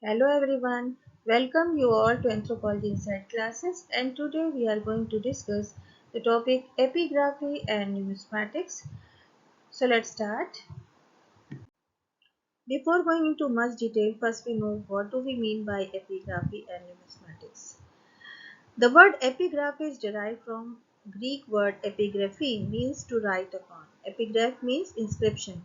Hello everyone, welcome you all to Anthropology Inside classes, and today we are going to discuss the topic epigraphy and numismatics. So let's start. Before going into much detail, first we know what do we mean by epigraphy and numismatics. The word epigraphy is derived from Greek word epigraphy, means to write upon. Epigraph means inscription.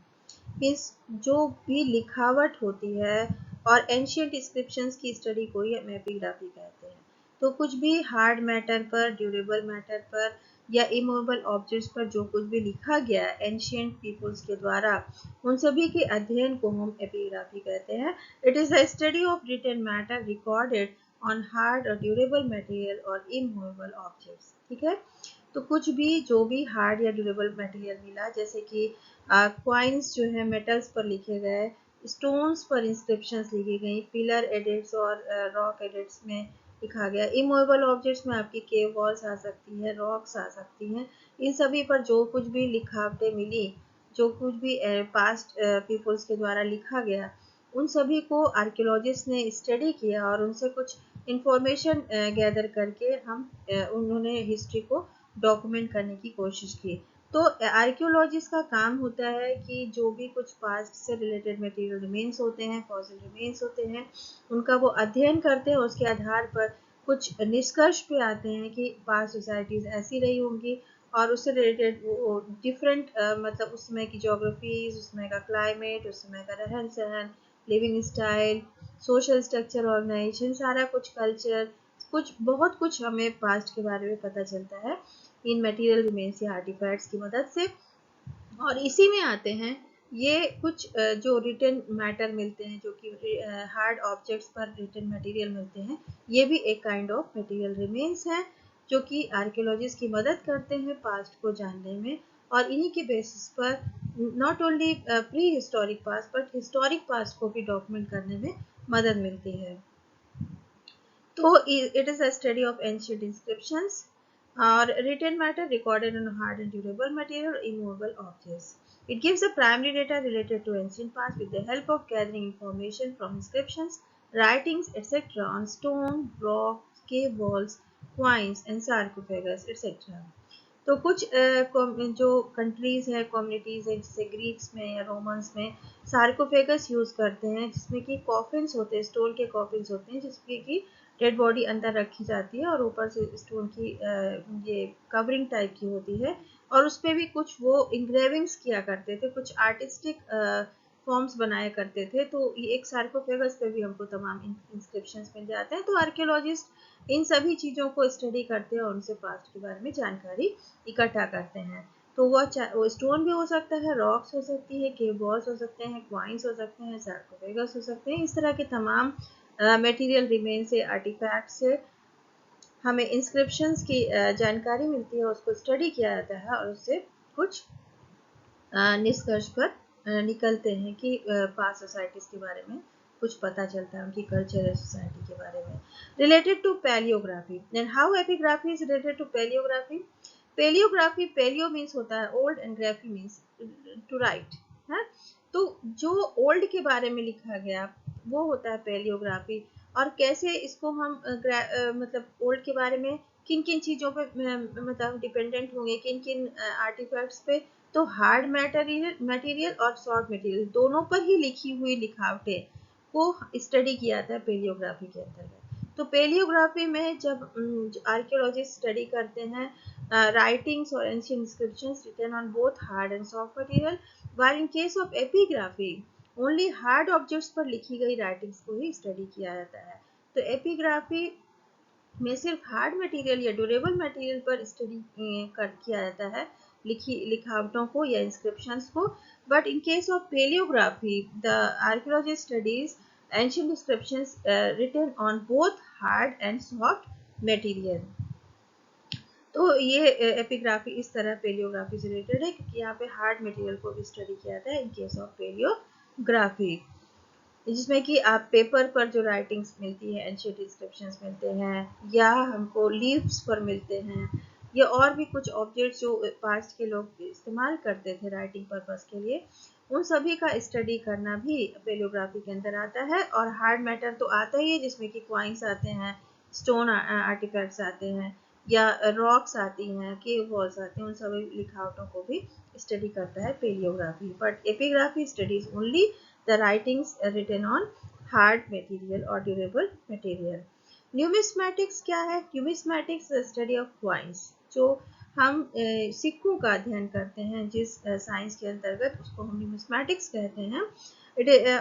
Means जो भी लिखावट होती है और ancient inscriptions की study को ही हम epigraphy कहते हैं। तो कुछ भी हार्ड मैटर पर, ड्यूरेबल मैटर पर या इमूवेबल ऑब्जेक्ट्स पर जो कुछ भी लिखा गया एंशियंट पीपल्स के द्वारा, उन सभी के अध्ययन को हम एपिग्राफी कहते हैं। It is the study of written matter recorded on hard और ड्यूरेबल मटेरियल और इमूवेबल ऑब्जेक्ट्स। ठीक है, तो कुछ भी जो भी हार्ड या ड्यूरेबल मटेरियल मिला, जैसे कि क्वाइंस जो है मेटल्स पर लिखे गए, स्टोन्स पर इंस्क्रिप्शंस लिखी गई, पिलर एडिट्स और रॉक एडिट्स में लिखा गया। इमूवेबल ऑब्जेक्ट्स में आपकी केव वॉल्स आ सकती है, रॉक्स आ सकती हैं। इन सभी पर जो कुछ भी लिखावटें मिली, जो कुछ भी पास्ट पीपल्स के द्वारा लिखा गया, उन सभी को आर्कियोलॉजिस्ट ने स्टडी किया और उनसे कुछ इंफॉर्मेशन गैदर करके हम उन्होंने हिस्ट्री को डॉक्यूमेंट करने की कोशिश की। तो आर्कियोलॉजिस्ट का काम होता है कि जो भी कुछ पास्ट से रिलेटेड मटेरियल रिमेन्स होते हैं, फॉसिल रिमेन्स होते हैं, उनका वो अध्ययन करते हैं। उसके आधार पर कुछ निष्कर्ष पे आते हैं कि पास्ट सोसाइटीज ऐसी रही होंगी और उससे रिलेटेड वो डिफरेंट मतलब उस समय की जोग्राफीज, उस समय का क्लाइमेट, उस समय का रहन सहन, living style, social structure, organisation, सारा कुछ कल्चर, कुछ बहुत कुछ हमें पास्ट के बारे में पता चलता है इन मटेरियल रिमेन्स या आर्टिफैक्ट्स की मदद से। और इसी में आते हैं ये कुछ जो रिटन मैटर मिलते हैं, जो कि हार्ड ऑब्जेक्ट्स पर रिटन मटेरियल मिलते हैं, ये भी एक काइंड ऑफ मटेरियल रिमेन्स है जो कि आर्कियोलॉजिस्ट की मदद करते हैं पास्ट को जानने में। और इन्हीं के बेसिस पर not only pre historic past but historic past को भी डॉक्यूमेंट करने में मदद मिलती है। तो it is a study of ancient inscriptions or written matter recorded on hard and durable material or immovable objects. It gives the primary data related to ancient past with the help of gathering information from inscriptions, writings, etc. on stone, rock, cave walls, coins and sarcophagus, etc. तो कुछ जो countries हैं, communities हैं, जैसे Greeks में या Romans में सार्कोफेगस use करते हैं, जिसमें कि कॉफिन्स होते हैं, स्टोन के कॉफिन्स होते हैं, जिसमें कि डेड बॉडी अंदर रखी जाती है और ऊपर से स्टोन की ये कवरिंग टाइप की होती है। और उस पर भी कुछ वो इंग्रेविंग्स किया करते थे, कुछ आर्टिस्टिक फॉर्म्स बनाया करते थे। तो ये एक सार्कोफेगस पे भी हमको तमाम इंस्क्रिप्शंस मिल जाते हैं। तो आर्कियोलॉजिस्ट इन सभी चीज़ों को स्टडी करते हैं और उनसे पास्ट के बारे में जानकारी इकट्ठा करते हैं। तो वो स्टोन भी हो सकता है, रॉक्स हो सकती है, केव वॉल्स हो सकते हैं, क्वाइंस हो सकते हैं, सार्कोफेगस हो सकते हैं। इस तरह के तमाम मटेरियल रिमेन से, आर्टिफैक्ट से हमें इंस्क्रिप्शंस की जानकारी मिलती है, उसको स्टडी किया जाता है और उससे कुछ निष्कर्ष पर निकलते हैं कि पास्ट सोसाइटीज के बारे में कुछ पता चलता है, उनकी कल्चरल सोसाइटी के बारे में। Related to palaeography and how epigraphy is related to palaeography. Palaeography, palaeo means होता है old and graphy means to write है। तो जो ओल्ड के बारे में लिखा गया वो होता है पैलियोग्राफी। और कैसे इसको हम मतलब ओल्ड के बारे में किन किन चीज़ों पे मतलब डिपेंडेंट होंगे, किन किन आर्टिफैक्ट्स पे, तो हार्ड मटेरियल और सॉफ्ट मटेरियल दोनों पर ही लिखी हुई लिखावटें को स्टडी किया जाता है पेलियोग्राफी के अंतर्गत। तो पेलियोग्राफी में जब आर्कियोलॉजिस्ट स्टडी करते हैं राइटिंग्स और ancient inscriptions written on both hard and soft material, while in case of epigraphy only hard objects पर लिखी गई राइटिंग्स को ही स्टडी किया जाता है। तो एपिग्राफी में सिर्फ हार्ड मटेरियल या ड्यूरेबल मटेरियल पर स्टडी किया जाता है, लिखावटों को या इंस्क्रिप्शंस को। But in case of palaeography the archaeologist studies ancient inscriptions written on both hard and soft material. तो ये एपिग्राफी इस तरह पेलियोग्राफी से रिलेटेड है, क्योंकि यहाँ पे हार्ड मटेरियल को भी स्टडी किया जाता है इन केस ऑफ पेलियोग्राफी, जिसमें कि आप पेपर पर जो राइटिंग्स मिलती है, एंशिएंट इंस्क्रिप्शंस मिलते हैं या हमको लीव्स पर मिलते हैं, या और भी कुछ ऑब्जेक्ट्स जो पास्ट के लोग इस्तेमाल करते थे राइटिंग पर्पस के लिए, उन सभी का स्टडी करना भी पेलियोग्राफी के अंदर आता है। और हार्ड मैटर तो आता ही है, जिसमें कि क्वाइंस आते हैं, स्टोन आर्टिफैक्ट्स आते हैं, या रॉक्स आती हैं, केव वॉल्स आते हैं, उन सभी लिखावटों को भी स्टडी करता है palaeography. But epigraphy studies only the writings written on hard material और ड्यूरेबल मटेरियल। न्यूमिस्मैटिक्स क्या है? न्यूमिस्मैटिक्स स्टडी ऑफ क्वाइंस, जो हम सिक्कों का अध्ययन करते हैं, जिस साइंस के अंतर्गत उसको हम न्यूमिस्मैटिक्स कहते हैं।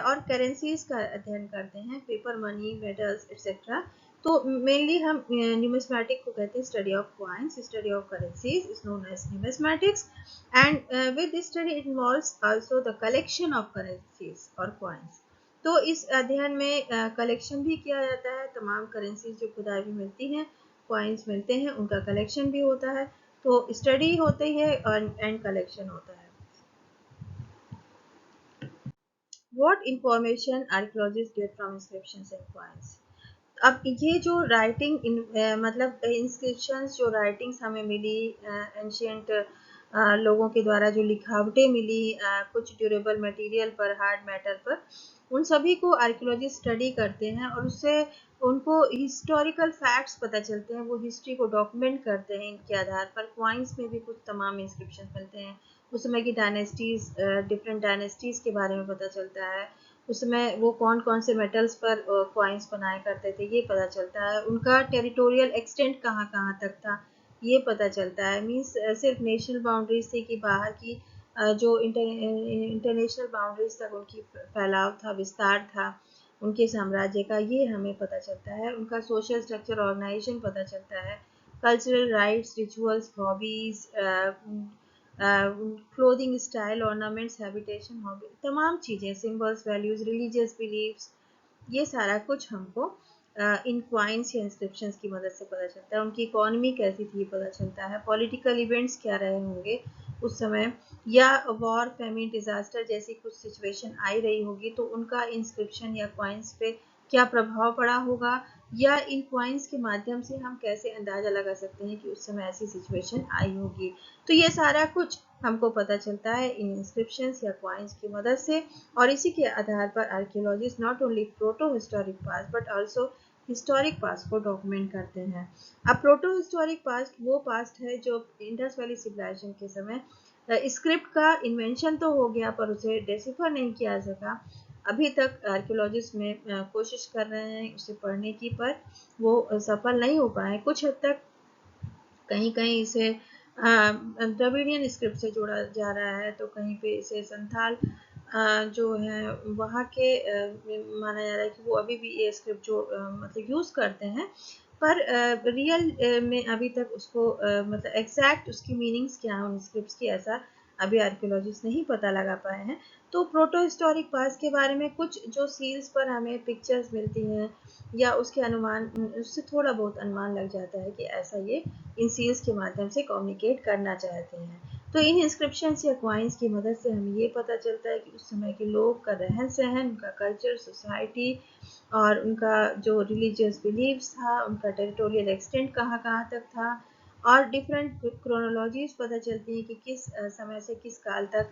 और करेंसीज का अध्ययन करते हैं, पेपर मनी, मेडल्स एक्सेट्रा। तो मेनली हम न्यूमिस्मैटिक को कहते हैं study of coins. Study of currencies is known as numismatics, and with this study it involves also the collection of currencies और क्वाइंस। तो इस अध्ययन में कलेक्शन भी किया जाता है, तमाम करेंसीज जो खुदाई में मिलती हैं, क्वाइंस मिलते हैं, उनका कलेक्शन भी होता है। तो स्टडी होती है एंड कलेक्शन होता है। What information archaeologists get from inscriptions and coins? अब ये जो राइटिंग मतलब इंस्क्रिप्शंस, जो राइटिंग्स हमें मिली एंशियंट लोगों के द्वारा, जो लिखावटें मिली कुछ ड्यूरेबल मटेरियल पर, हार्ड मैटर पर, उन सभी को आर्कियोलॉजिस्ट स्टडी करते हैं और उससे उनको हिस्टोरिकल फैक्ट्स पता चलते हैं, वो हिस्ट्री को डॉक्यूमेंट करते हैं इनके आधार पर। क्वाइंस में भी कुछ तमाम इंस्क्रिप्शन मिलते हैं, उस समय की डायनेस्टीज, डिफरेंट डायनेस्टीज के बारे में पता चलता है, उसमें वो कौन कौन से मेटल्स पर क्वाइंस बनाया करते थे ये पता चलता है, उनका टेरिटोरियल एक्सटेंट कहाँ कहाँ तक था ये पता चलता है। मीन्स सिर्फ नेशनल बाउंड्रीज थी कि बाहर की जो इंटरनेशनल बाउंड्रीज तक उनकी फैलाव था, विस्तार था उनके साम्राज्य का, ये हमें पता चलता है। उनका सोशल स्ट्रक्चर, ऑर्गेनाइजेशन पता चलता है, cultural rights, rituals, hobbies, clothing style, ornaments, habitation, hobby, तमाम चीज़ें, सिंबल्स, वैल्यूज, रिलीजियस बिलीव्स, ये सारा कुछ हमको इन क्वाइंस या इंस्क्रिप्शंस की मदद से पता चलता है। उनकी इकोनॉमी कैसी थी ये पता चलता है, पॉलिटिकल इवेंट्स क्या रहे होंगे उस समय, या वॉर, फैमिन, डिजास्टर जैसी कुछ सिचुएशन आई रही होगी तो उनका इंस्क्रिप्शन या क्वाइंस पे क्या प्रभाव पड़ा होगा, या इन क्वाइंस के माध्यम से हम कैसे अंदाजा लगा सकते हैं कि उस समय ऐसी सिचुएशन आई होगी। तो ये सारा कुछ हमको पता चलता है इन इंस्क्रिप्शंस या क्वाइंस की मदद से। और इसी के आधार पर archaeologist not only proto historic past but also historic past को डॉक्यूमेंट करते हैं। अब प्रोटो हिस्टोरिक पास्ट वो पास्ट है जो इंडस वैली सिविलाइजेशन के समय स्क्रिप्ट का इन्वेंशन तो हो गया पर उसे डेसिफर नहीं किया सका। अभी तक आर्कियोलॉजिस्ट में कोशिश कर रहे हैं उसे पढ़ने की, पर वो सफल नहीं हो पाए। कुछ हद तक कहीं कहीं इसे द्रविडियन स्क्रिप्ट से जोड़ा जा रहा है, तो कहीं पे इसे संथाल जो है वहाँ के माना जा रहा है कि वो अभी भी ये स्क्रिप्ट जो मतलब यूज़ करते हैं, पर रियल में अभी तक उसको मतलब एग्जैक्ट उसकी मीनिंग्स क्या है उन स्क्रिप्ट्स की, ऐसा अभी आर्कियोलॉजिस्ट नहीं पता लगा पाए हैं। तो प्रोटो हिस्टोरिक पास्ट के बारे में कुछ जो सील्स पर हमें पिक्चर्स मिलती हैं या उसके अनुमान, उससे थोड़ा बहुत अनुमान लग जाता है कि ऐसा ये इन सील्स के माध्यम से कम्युनिकेट करना चाहते हैं। तो इन इंस्क्रिप्शंस या क्वाइंस की मदद से हमें ये पता चलता है कि उस समय के लोग का रहन सहन, उनका कल्चर, सोसाइटी, और उनका जो रिलीजियस बिलीव्स था, उनका टेरिटोरियल एक्सटेंट कहाँ कहाँ तक था, और डिफरेंट क्रोनोलॉजीज पता चलती हैं कि किस समय से किस काल तक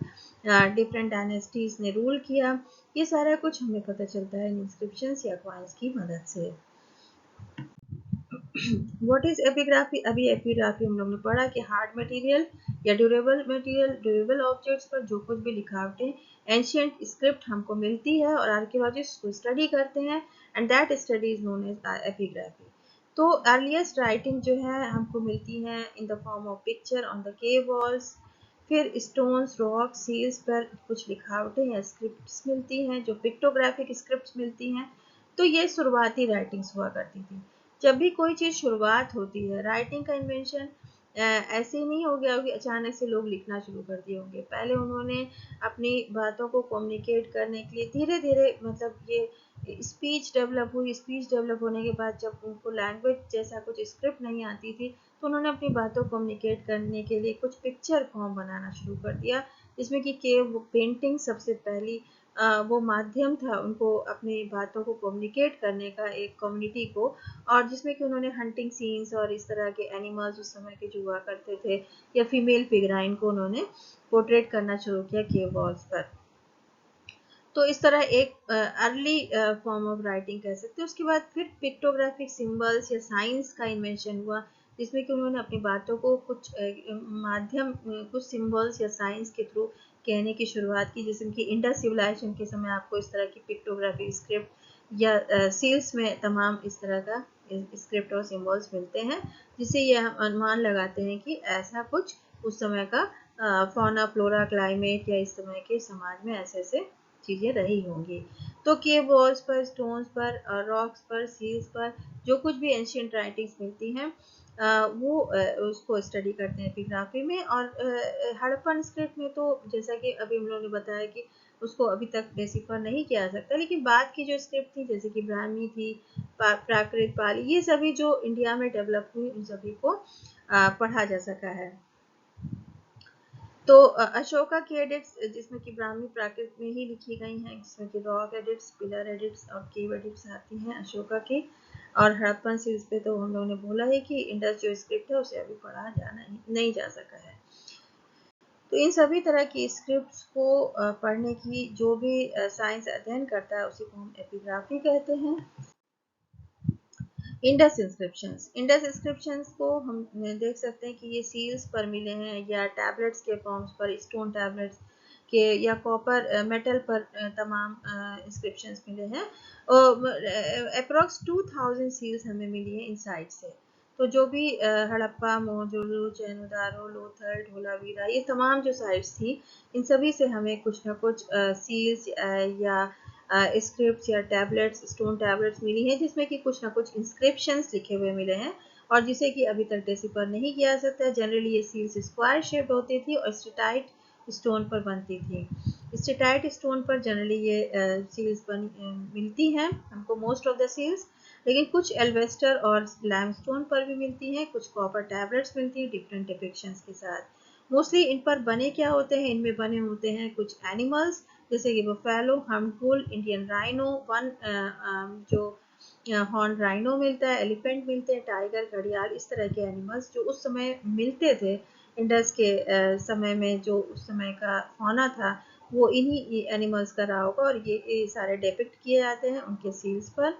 डिफरेंट डायनेस्टीज ने रूल किया। ये सारा कुछ हमें पता चलता है इंस्क्रिप्शंस या क्वाइंस की मदद से। What is epigraphy? अभी एपिग्राफी हम लोग ने पढ़ा कि हार्ड मटेरियल या ड्यूरेबल ड्यूरेबल ऑब्जेक्ट्स पर जो कुछ भी लिखावटें, एंशियंट स्क्रिप्ट हमको मिलती है और आर्कियोलॉजिस्ट को स्टडी करते हैं, and that study is known as epigraphy. तो अर्लीस्ट राइटिंग जो है हमको मिलती है in the form of picture on the cave walls, फिर स्टोन्स, रॉक, सील्स पर कुछ लिखावटें या स्क्रिप्ट्स मिलती हैं, जो पिक्टोग्राफिक स्क्रिप्ट्स मिलती हैं। तो ये शुरुआती राइटिंग्स हुआ करती थी। जब भी कोई चीज़ शुरुआत होती है, राइटिंग का इन्वेंशन ऐसे ही नहीं हो गया कि अचानक से लोग लिखना शुरू कर दिए होंगे। पहले उन्होंने अपनी बातों को कम्युनिकेट करने के लिए धीरे धीरे, मतलब ये स्पीच डेवलप हुई, स्पीच डेवलप होने के बाद जब उनको लैंग्वेज जैसा कुछ स्क्रिप्ट नहीं आती थी, तो उन्होंने अपनी बातों को कम्युनिकेट करने के लिए कुछ पिक्चर फॉर्म बनाना शुरू कर दिया, जिसमें कि केव पेंटिंग सबसे पहली वो माध्यम था उनको अपनी बातों को कम्युनिकेट करने का एक कम्युनिटी को, और जिसमें कि उन्होंने हंटिंग सीन्स और इस तरह के एनिमल्स उस समय के जो हुआ करते थे या फीमेल फिगराइन को उन्होंने पोर्ट्रेट करना शुरू किया केव वॉल्स पर। तो इस तरह एक अर्ली फॉर्म ऑफ राइटिंग कह सकते हैं। उसके बाद फिर पिक्टोग्राफिक सिंबल्स या साइंस का इन्वेंशन हुआ, जिसमें कि उन्होंने अपनी बातों को कुछ माध्यम कुछ सिंबल्स या साइंस के थ्रू कहने की शुरुआत की। जैसे कि इंडस सिविलाइजेशन के समय आपको इस तरह की पिक्टोग्राफिक स्क्रिप्ट या सील्स में तमाम इस तरह का स्क्रिप्ट और सिंबल्स मिलते हैं, जिससे ये हम अनुमान लगाते हैं कि ऐसा कुछ उस समय का फौना फ्लोरा क्लाइमेट या इस समय के समाज में ऐसे ऐसे चीज़ें रही होंगी। तो केव वॉल्स पर, स्टोन्स पर, रॉक्स पर, सील्स पर जो कुछ भी एंशियंट राइटिंग्स मिलती हैं वो उसको स्टडी करते हैं एपिग्राफी में। और हड़प्पन स्क्रिप्ट में तो जैसा कि अभी हम लोगों ने बताया कि उसको अभी तक डेसिफर नहीं किया जा सकता, लेकिन बाद की जो स्क्रिप्ट थी जैसे कि ब्राह्मी थी, प्राकृत पाली, ये सभी जो इंडिया में डेवलप हुई उन सभी को पढ़ा जा सका है। तो अशोका की एडिट्स जिसमें कि ब्राह्मी प्राकृत में ही लिखी गई हैं, जिसमें कि रॉक एडिट्स, पिलर एडिट्स और केव एडिट्स आती हैं अशोका की। और हड़प्पन सील्स पे तो हम लोगों ने बोला है कि इंडस जो स्क्रिप्ट है उसे अभी पढ़ा जाना नहीं जा सका है। तो इन सभी तरह की स्क्रिप्ट्स को पढ़ने की जो भी साइंस अध्ययन करता है उसी को हम एपिग्राफी कहते हैं। इंडस इंस्क्रिप्शंस को हम देख सकते हैं कि ये सील्स पर मिले हैं या टैबलेट्स के फॉर्म्स पर, स्टोन टैबलेट्स के या कॉपर मेटल पर तमाम इंस्क्रिप्शंस मिले हैं। अप्रॉक्स 2000 सील्स हमें मिली हैं इन साइट से। तो जो भी हड़प्पा, मोहनजोदड़ो, चैनुदारो, लोथल, धोलावीरा, ये तमाम जो साइट्स थी इन सभी से हमें कुछ ना कुछ सील्स या स्क्रिप्ट्स या टैबलेट्स, स्टोन टैबलेट्स मिली हैं, जिसमें कि कुछ ना कुछ इंस्क्रिप्शंस लिखे हुए मिले हैं और जिसे कि अभी तक डेसिफर नहीं किया जा सकता। जनरली ये सील्स स्क्वायर शेप्ड होती थी और स्टेटाइट स्टोन पर बनती थी। स्टेटाइट स्टोन पर जनरली ये सील्स मिलती हैं हमको, मोस्ट ऑफ द सील्स। लेकिन कुछ एल्वेस्टर और लैमस्टोन पर भी मिलती हैं, कुछ कॉपर टैबलेट्स मिलती हैं डिफरेंट डिपिक्शंस के साथ। मोस्टली इन पर बने क्या होते हैं, इनमें बने होते हैं कुछ एनिमल्स, जैसे कि बफेलो, हम्पबुल, इंडियन राइनो, वन जो हॉर्न राइनो मिलता है, एलिफेंट मिलते हैं, टाइगर, घड़ियाल, इस तरह के एनिमल्स जो उस समय मिलते थे इंडस के समय में, जो उस समय का फौना था वो इन्हीं एनिमल्स का रहा होगा और ये सारे डिपिक्ट किए जाते हैं उनके सील्स पर।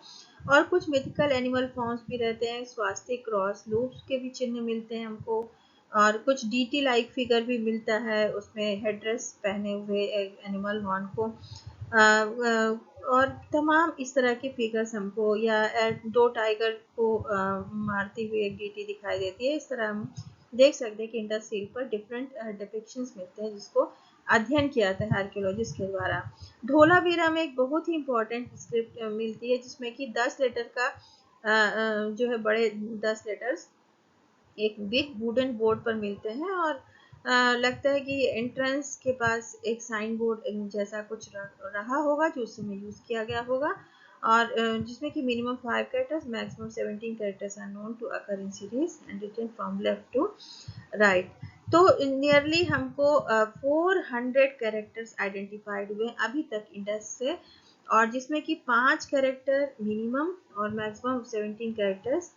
और कुछ मिथिकल एनिमल फॉर्म्स भी रहते हैं, स्वास्तिक, क्रॉस, लूप्स के भी चिन्ह मिलते हैं हमको। और कुछ डीटी लाइक फिगर भी मिलता है, उसमें हेडड्रेस पहने हुए एनिमल हॉर्न को और तमाम इस तरह के फिगर्स हमको, या दो टाइगर को मारती हुई एक डीटी दिखाई देती है। इस तरह हम देख सकते हैं कि इंडस सील पर डिफरेंट डिपिक्शंस मिलते हैं जिसको अध्ययन किया था आर्कियोलॉजिस्ट के द्वारा। धोलावीरा में एक बहुत ही इंपॉर्टेंट स्क्रिप्ट मिलती है जिसमें कि 10 लेटर का जो है बड़े 10 लेटर्स एक बिग वुडन बोर्ड पर मिलते हैं। और लगता है कि एंट्रेंस के पास एक साइन बोर्ड जैसा कुछ रहा होगा जो उस समय यूज किया गया होगा। और जिसमें कि minimum 5 characters, maximum 17 characters are known to occur in series and written from left to right. तो नियरली हमको 400 कैरेक्टर्स आइडेंटिफाइड हुए अभी तक इंडस से, और जिसमें कि 5 कैरेक्टर मिनिमम और मैक्सिमम 17 कैरेक्टर्स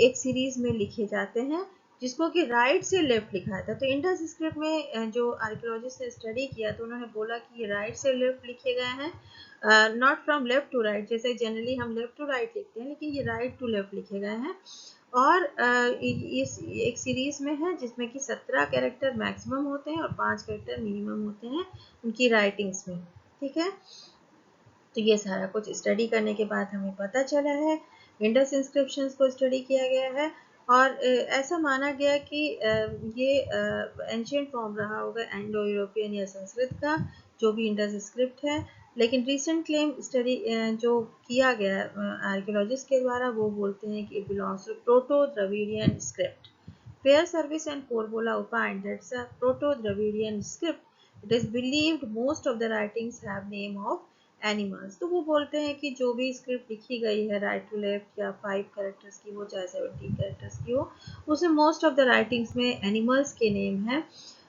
एक सीरीज में लिखे जाते हैं, जिसको कि राइट से लेफ्ट लिखा था। तो इंडस स्क्रिप्ट में जो आर्कियोलॉजिस्ट ने स्टडी किया तो उन्होंने बोला कि ये राइट से लेफ्ट लिखे गए हैं, not from left to right, जैसे जनरली हम लेफ्ट टू राइट लिखते हैं, लेकिन ये राइट टू लेफ्ट लिखे गए हैं। और इस एक सीरीज में है जिसमें कि 17 कैरेक्टर मैक्सिमम होते हैं और 5 कैरेक्टर मिनिमम होते हैं उनकी राइटिंग्स में। ठीक है, तो ये सारा कुछ स्टडी करने के बाद हमें पता चला है, इंडस इंस्क्रिप्शंस को स्टडी किया गया है और ऐसा माना गया कि ये एंशियंट फॉर्म रहा होगा एंडो यूरोपियन या संस्कृत का, जो भी इंडस स्क्रिप्ट है। लेकिन रिसेंट क्लेम स्टडी जो किया गया आर्कियोलॉजिस्ट के द्वारा, वो बोलते हैं कि it belongs to proto Dravidian script. Fair Service and Corbola opined that's a Proto-Dravidian script. It is believed most of the writings have name of animals. तो वो बोलते हैं कि जो भी स्क्रिप्ट लिखी गई है राइट टू लेफ्ट या 5 कैरेक्टर्स की हो चाहे 17 कैरेक्टर्स की हो, उसमें मोस्ट ऑफ द राइटिंग्स में एनिमल्स के नेम हैं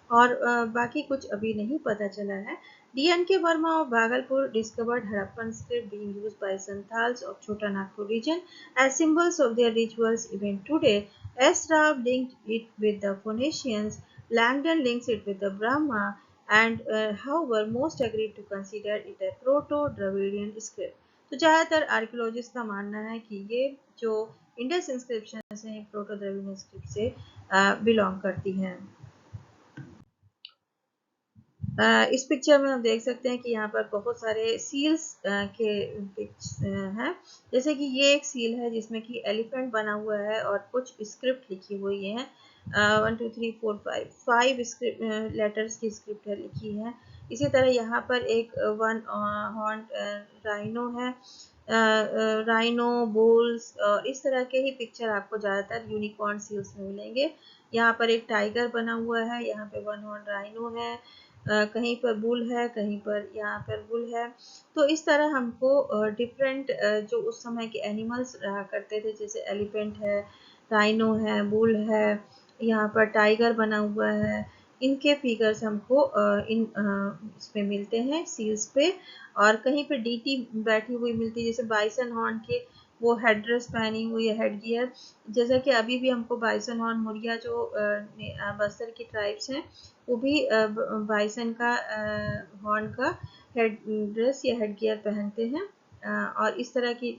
और बाकी कुछ अभी नहीं पता चला है। DNK Verma of Bhagalpur discovered Harappan script being used by Santals of Chota Nagpur region as symbols of their rituals even today. S. Rao linked it with the Phoenicians, Langdon links it with the Brahma, and however most agreed to consider it a proto-Dravidian script. तो ज़्यादातर archaeologist का मानना है कि ये जो Indus inscription हैं proto Dravidian script से बिलोंग करती हैं। इस पिक्चर में हम देख सकते हैं कि यहाँ पर बहुत सारे सील्स के हैं। जैसे कि ये एक सील है जिसमें कि एलिफेंट बना हुआ है और कुछ स्क्रिप्ट लिखी हुई है। 1 2 3 4 5 स्क्रिप्ट लेटर्स की स्क्रिप्ट है लिखी है। इसी तरह यहाँ पर एक वन हॉर्न राइनो है। राइनो बुल्स और इस तरह के ही पिक्चर आपको ज़्यादातर यूनिकॉर्न सील्स में मिलेंगे। यहाँ पर एक टाइगर बना हुआ है, यहाँ पे वन हॉर्न राइनो है, कहीं पर बुल है, कहीं पर यहाँ पर बुल है। तो इस तरह हमको डिफरेंट जो उस समय के एनिमल्स रहा करते थे, जैसे एलिफेंट है, राइनो है, बुल है, यहाँ पर टाइगर बना हुआ है, इनके फिगर्स हमको इसमें मिलते हैं सील्स पे। और कहीं पे डीटी बैठी हुई मिलती है, जैसे बाइसन हॉर्न के वो हेड ड्रेस पहनी हुई है, हेड गियर। जैसा कि अभी भी हमको बाइसन हॉर्न मुर्गिया जो बस्तर की ट्राइब्स हैं वो भी बाइसन का हॉर्न का हेड ड्रेस या हेड गियर पहनते हैं। और इस तरह की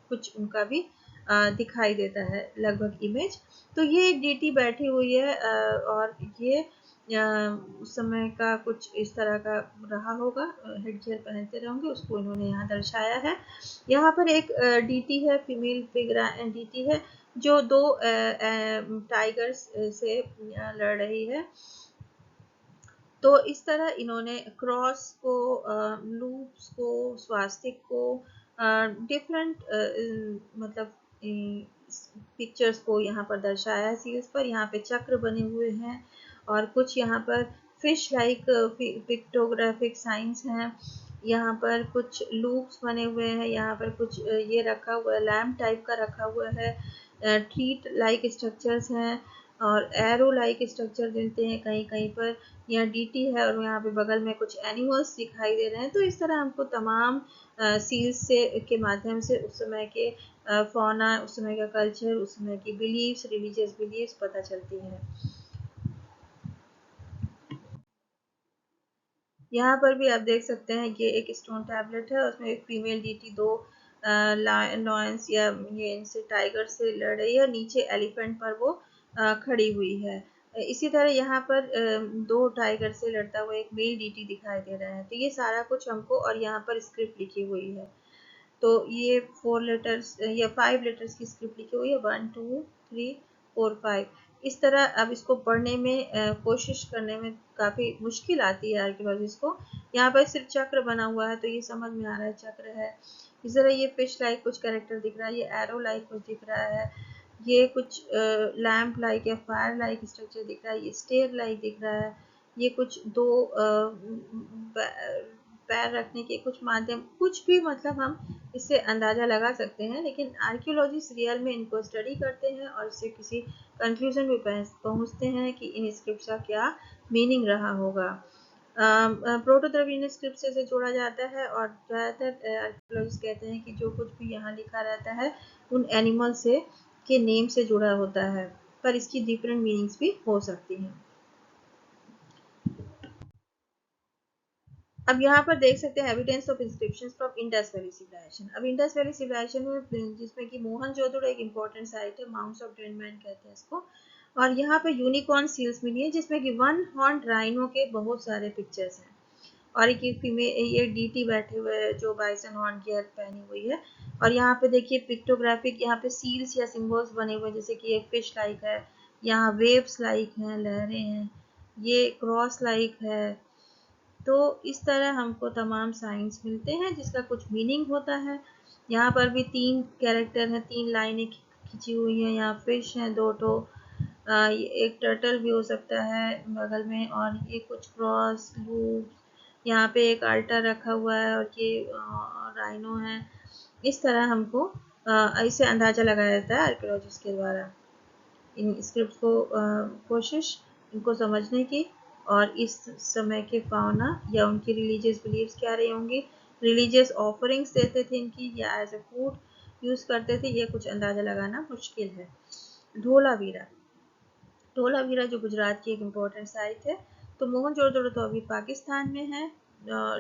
कुछ उनका भी दिखाई देता है लगभग इमेज। तो ये एक डीटी बैठी हुई है और ये उस समय का कुछ इस तरह का रहा होगा, हेड गियर पहनते रहेंगे, उसको इन्होंने यहाँ दर्शाया है। यहाँ पर एक डीटी है, फीमेल डीटी है जो दो टाइगर्स से लड़ रही है। तो इस तरह इन्होंने क्रॉस को, लूप्स को, स्वास्तिक को, डिफरेंट मतलब पिक्चर्स को यहाँ पर दर्शाया है सील्स पर। यहाँ पे चक्र बने हुए हैं और कुछ यहाँ पर फिश लाइक पिक्टोग्राफिक साइंस हैं। यहाँ पर कुछ लूप्स बने हुए हैं, यहाँ पर कुछ ये रखा हुआ है, लैम्प टाइप का रखा हुआ है, ट्रीट लाइक स्ट्रक्चर्स हैं और एरो लाइक स्ट्रक्चर मिलते हैं कहीं कहीं पर। यहाँ डीटी है और यहाँ पे बगल में कुछ एनिमल्स दिखाई दे रहे हैं। तो इस तरह हमको तमाम सील्स से के माध्यम से उस समय के फौना, उस समय का कल्चर, उस समय की बिलीव्स, रिलीजियस बिलीव्स पता चलती है। यहाँ पर भी आप देख सकते हैं कि एक स्टोन टैबलेट है, उसमें एक फीमेल डीटी दो लॉयंस या ये इनसे टाइगर से लड़ रही है, नीचे एलिफेंट पर वो खड़ी हुई है। इसी तरह यहाँ पर दो टाइगर से लड़ता हुआ एक मेल डीटी दिखाई दे रहा है। तो ये सारा कुछ हमको, और यहाँ पर स्क्रिप्ट लिखी हुई है। तो ये 4 लेटर्स या 5 लेटर्स की स्क्रिप्ट लिखी हुई है, 1 2 3 4 5। इस तरह अब इसको पढ़ने में कोशिश करने में काफ़ी मुश्किल आती है आर्कियोलॉजिस्ट को। यहाँ पर सिर्फ चक्र बना हुआ है तो ये समझ में आ रहा है चक्र है। इस तरह ये फिश लाइक कुछ कैरेक्टर दिख रहा है, ये एरो लाइक कुछ दिख रहा है, ये कुछ लैम्प लाइक या फायर लाइक स्ट्रक्चर दिख रहा है, ये स्टेयर लाइक दिख रहा है, ये कुछ दो पैर रखने के कुछ माध्यम, कुछ भी मतलब हम इससे अंदाज़ा लगा सकते हैं। लेकिन आर्कियोलॉजिस्ट रियल में इनको स्टडी करते हैं और इससे किसी कंक्लूजन में पहुंचते हैं कि इन स्क्रिप्ट का क्या मीनिंग रहा होगा। प्रोटो द्रविडियन स्क्रिप्ट से जोड़ा जाता है और ज़्यादातर आर्कियोलॉजिस्ट कहते हैं कि जो कुछ भी यहाँ लिखा रहता है उन एनिमल से के नेम से जुड़ा होता है, पर इसकी डिफरेंट मीनिंग्स भी हो सकती हैं। अब यहाँ पर देख सकते हैं evidence of inscriptions from Indus valley civilisation. अब इंडस वैली सिविलाइजेशन में, जिसमें कि मोहनजोदड़ो एक इम्पोर्टेंट साइट है, माउंट्स ऑफ डेड मैन कहते हैं इसको। और यहाँ पे यूनिकॉर्न सील्स मिली है जिसमें कि वन हॉर्न राइनो के बहुत सारे पिक्चर्स हैं। और एक फीमेल, ये डीटी बैठे हुए है जो बाइसन हॉर्न गियर पहनी हुई है। और यहाँ पे देखिए पिक्टोग्राफिक, यहाँ पे सील्स या सिंबल्स बने हुए हैं, जैसे कि एक फिश लाइक है, यहाँ वेव्स लाइक हैं, लहरें हैं, ये क्रॉस लाइक है। तो इस तरह हमको तमाम साइंस मिलते हैं जिसका कुछ मीनिंग होता है। यहाँ पर भी 3 कैरेक्टर हैं, 3 लाइनें खींची हुई हैं, यहाँ फिश हैं 2 ठो, एक टर्टल भी हो सकता है बगल में, और ये कुछ क्रॉस लूप, यहाँ पे एक आल्टा रखा हुआ है और ये राइनो है। इस तरह हमको इसे अंदाज़ा लगाया जाता है आर्कियोलॉजिस्ट के द्वारा इन स्क्रिप्ट को कोशिश इनको समझने की, और इस समय के फाउना या उनकी रिलीजियस बिलीव्स क्या रही होंगी, रिलीजियस ऑफरिंग्स देते थे इनकी या एज ए फूड यूज़ करते थे, ये कुछ अंदाज़ा लगाना मुश्किल है। धोलावीरा, धोलावीरा जो गुजरात की एक इम्पोर्टेंट साइट है, तो मोहनजोदड़ो तो अभी पाकिस्तान में है,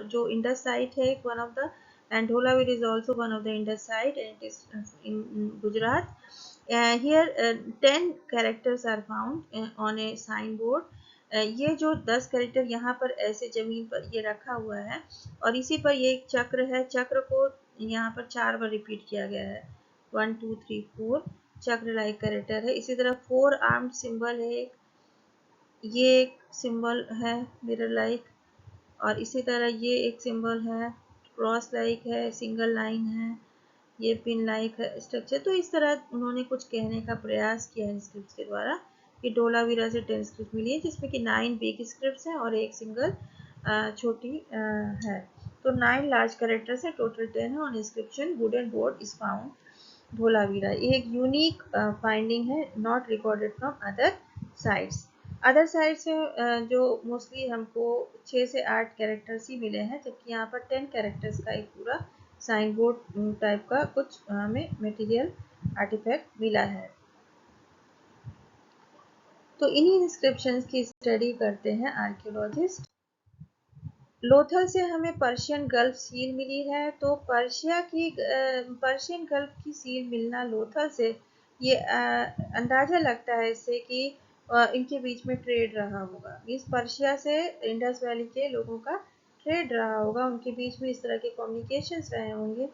जो इंडस साइट है one of the, and Dholavira is also one of the Indus site, and it is in Gujarat. Here 10 characters are found on a signboard. ये जो 10 कैरेक्टर यहाँ पर ऐसे जमीन पर ये रखा हुआ है, और इसी पर ये एक चक्र है, चक्र को यहाँ पर 4 बार रिपीट किया गया है, 1 2 3 4 चक्र लाइक कैरेक्टर है। इसी तरह 4 आर्म्ड सिंबल है, ये एक सिंबल है मिरर लाइक, और इसी तरह ये एक सिंबल है क्रॉस लाइक है, सिंगल लाइन है, ये पिन लाइक है स्ट्रक्चर। तो इस तरह उन्होंने कुछ कहने का प्रयास किया है स्क्रिप्ट के द्वारा कि धोलावीरा से 10 स्क्रिप्ट मिली है, जिसमें कि 9 बिग स्क्रिप्ट हैं और एक सिंगल छोटी है। तो 9 लार्ज कैरेक्टर्स है, टोटल 10 है। On inscription wooden board is found Dholavira. ये एक यूनिक फाइंडिंग है, not recorded from other sites. Other side से जो मोस्टली हमको 6 से 8 कैरेक्टर्स ही मिले हैं, जबकि यहाँ पर 10 कैरेक्टर्स का एक पूरा साइन बोर्ड टाइप का कुछ हमें मटेरियल आर्टिफैक्ट मिला है। तो इन्हीं इंस्क्रिप्शंस की स्टडी करते हैं आर्कियोलॉजिस्ट। लोथल से हमें पर्शियन गल्फ सील मिली है। तो पर्शियन गल्फ की सील मिलना लोथल से, ये अंदाजा लगता है इससे कि इनके बीच में ट्रेड रहा होगा। मीन्स पर्शिया से इंडस वैली के लोगों का ट्रेड रहा होगा, उनके बीच में इस तरह के कम्युनिकेशंस रहे होंगे,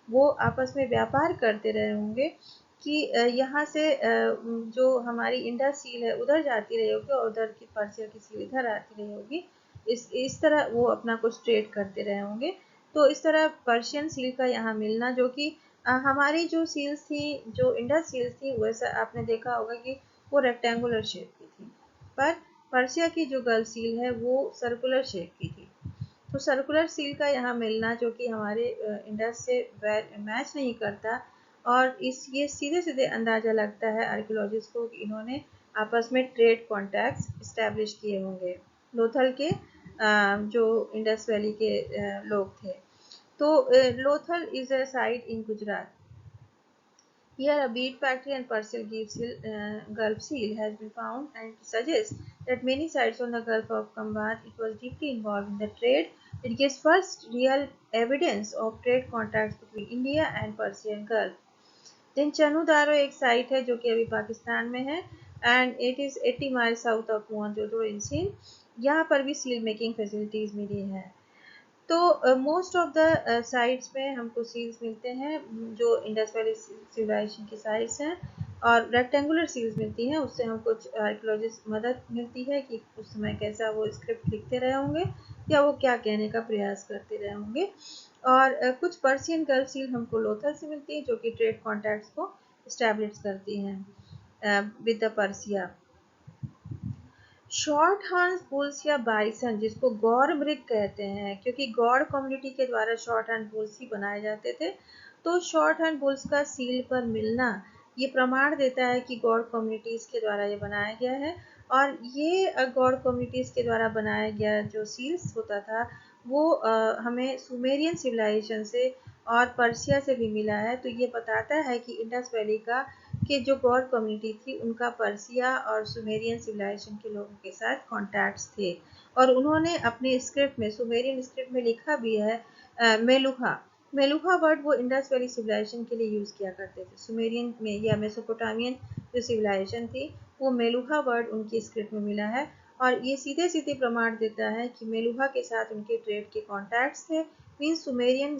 वो आपस में व्यापार करते रहे होंगे कि यहाँ से जो हमारी इंडस सील है उधर जाती रही होगी और उधर की पर्शिया की सील इधर आती रही होगी। इस तरह वो अपना कुछ ट्रेड करते रहे होंगे। तो इस तरह पर्शियन सील का यहाँ मिलना, जो कि हमारी जो सील्स थी, जो इंडस सील्स थी, वैसा आपने देखा होगा कि वो रेक्टेंगुलर शेप की थी, पर पर्शिया की जो गल्फ सील है वो सर्कुलर शेप की थी। तो सर्कुलर सील का यहाँ मिलना, जो कि हमारे इंडस से मैच नहीं करता, और ये सीधे सीधे अंदाजा लगता है आर्कियोलॉजिस्ट को कि इन्होंने आपस में ट्रेड कॉन्टैक्ट्स इस्टेब्लिश किए होंगे, लोथल के जो इंडस वैली के लोग थे। तो Lothal is a site in Gujarat. Here a bead factory and Persil Gulf seal has been found, and it suggests that many sites on the Gulf of Khambat it was deeply involved in the trade. It gives first real evidence of trade contacts between India and Persian Gulf. Then Chanudaro एक site है जो कि अभी पाकिस्तान में है, and it is 80 miles south of Mohenjo-daro in Sindh. यहाँ पर भी सील मेकिंग फैसिलिटीज मिली है। तो मोस्ट ऑफ द साइट्स में हमको सील्स मिलते हैं जो इंडस वैली सिविलाइजेशन की साइट्स हैं, और रेक्टेंगुलर सील्स मिलती हैं। उससे हमको आर्कियोलॉजिस्ट मदद मिलती है कि उस समय कैसा वो स्क्रिप्ट लिखते रहे होंगे या वो क्या कहने का प्रयास करते रहे होंगे। और कुछ पर्शियन गल्फ सील हमको लोथल से मिलती है, जो कि ट्रेड कॉन्टैक्ट्स को इस्टेब्लिश करती हैं with the Persia. Short horn bulls या बाइसन, जिसको गौर मृग कहते हैं, क्योंकि गौड़ कम्युनिटी के द्वारा शॉर्ट हॉर्न बुल्स ही बनाए जाते थे। तो शॉर्ट हॉर्न बुल्स का सील पर मिलना ये प्रमाण देता है कि गौड़ कम्युनिटीज़ के द्वारा ये बनाया गया है। और ये गौड़ कम्युनिटीज़ के द्वारा बनाया गया जो सील्स होता था वो हमें सुमेरियन सिविलाइजेशन से और पर्शिया से भी मिला है। तो ये बताता है कि इंडस वैली का कि जो गौड़ कम्युनिटी थी उनका पर्सिया और सुमेरियन सिविलाइजेशन के लोगों के साथ कॉन्टैक्ट्स थे, और उन्होंने अपने स्क्रिप्ट में, सुमेरियन स्क्रिप्ट में लिखा भी है मेलुहा। मेलुहा वर्ड वो इंडस वैली सिविलाइजेशन के लिए यूज़ किया करते थे। सुमेरियन में या मेसोपोटामियन जो सिविलाइजेशन थी वो मेलुहा वर्ड उनकी स्क्रिप्ट में मिला है, और ये सीधे सीधे प्रमाण देता है कि मेलुहा के साथ उनके ट्रेड के कॉन्टैक्ट्स थे। मीन्स सुमेरियन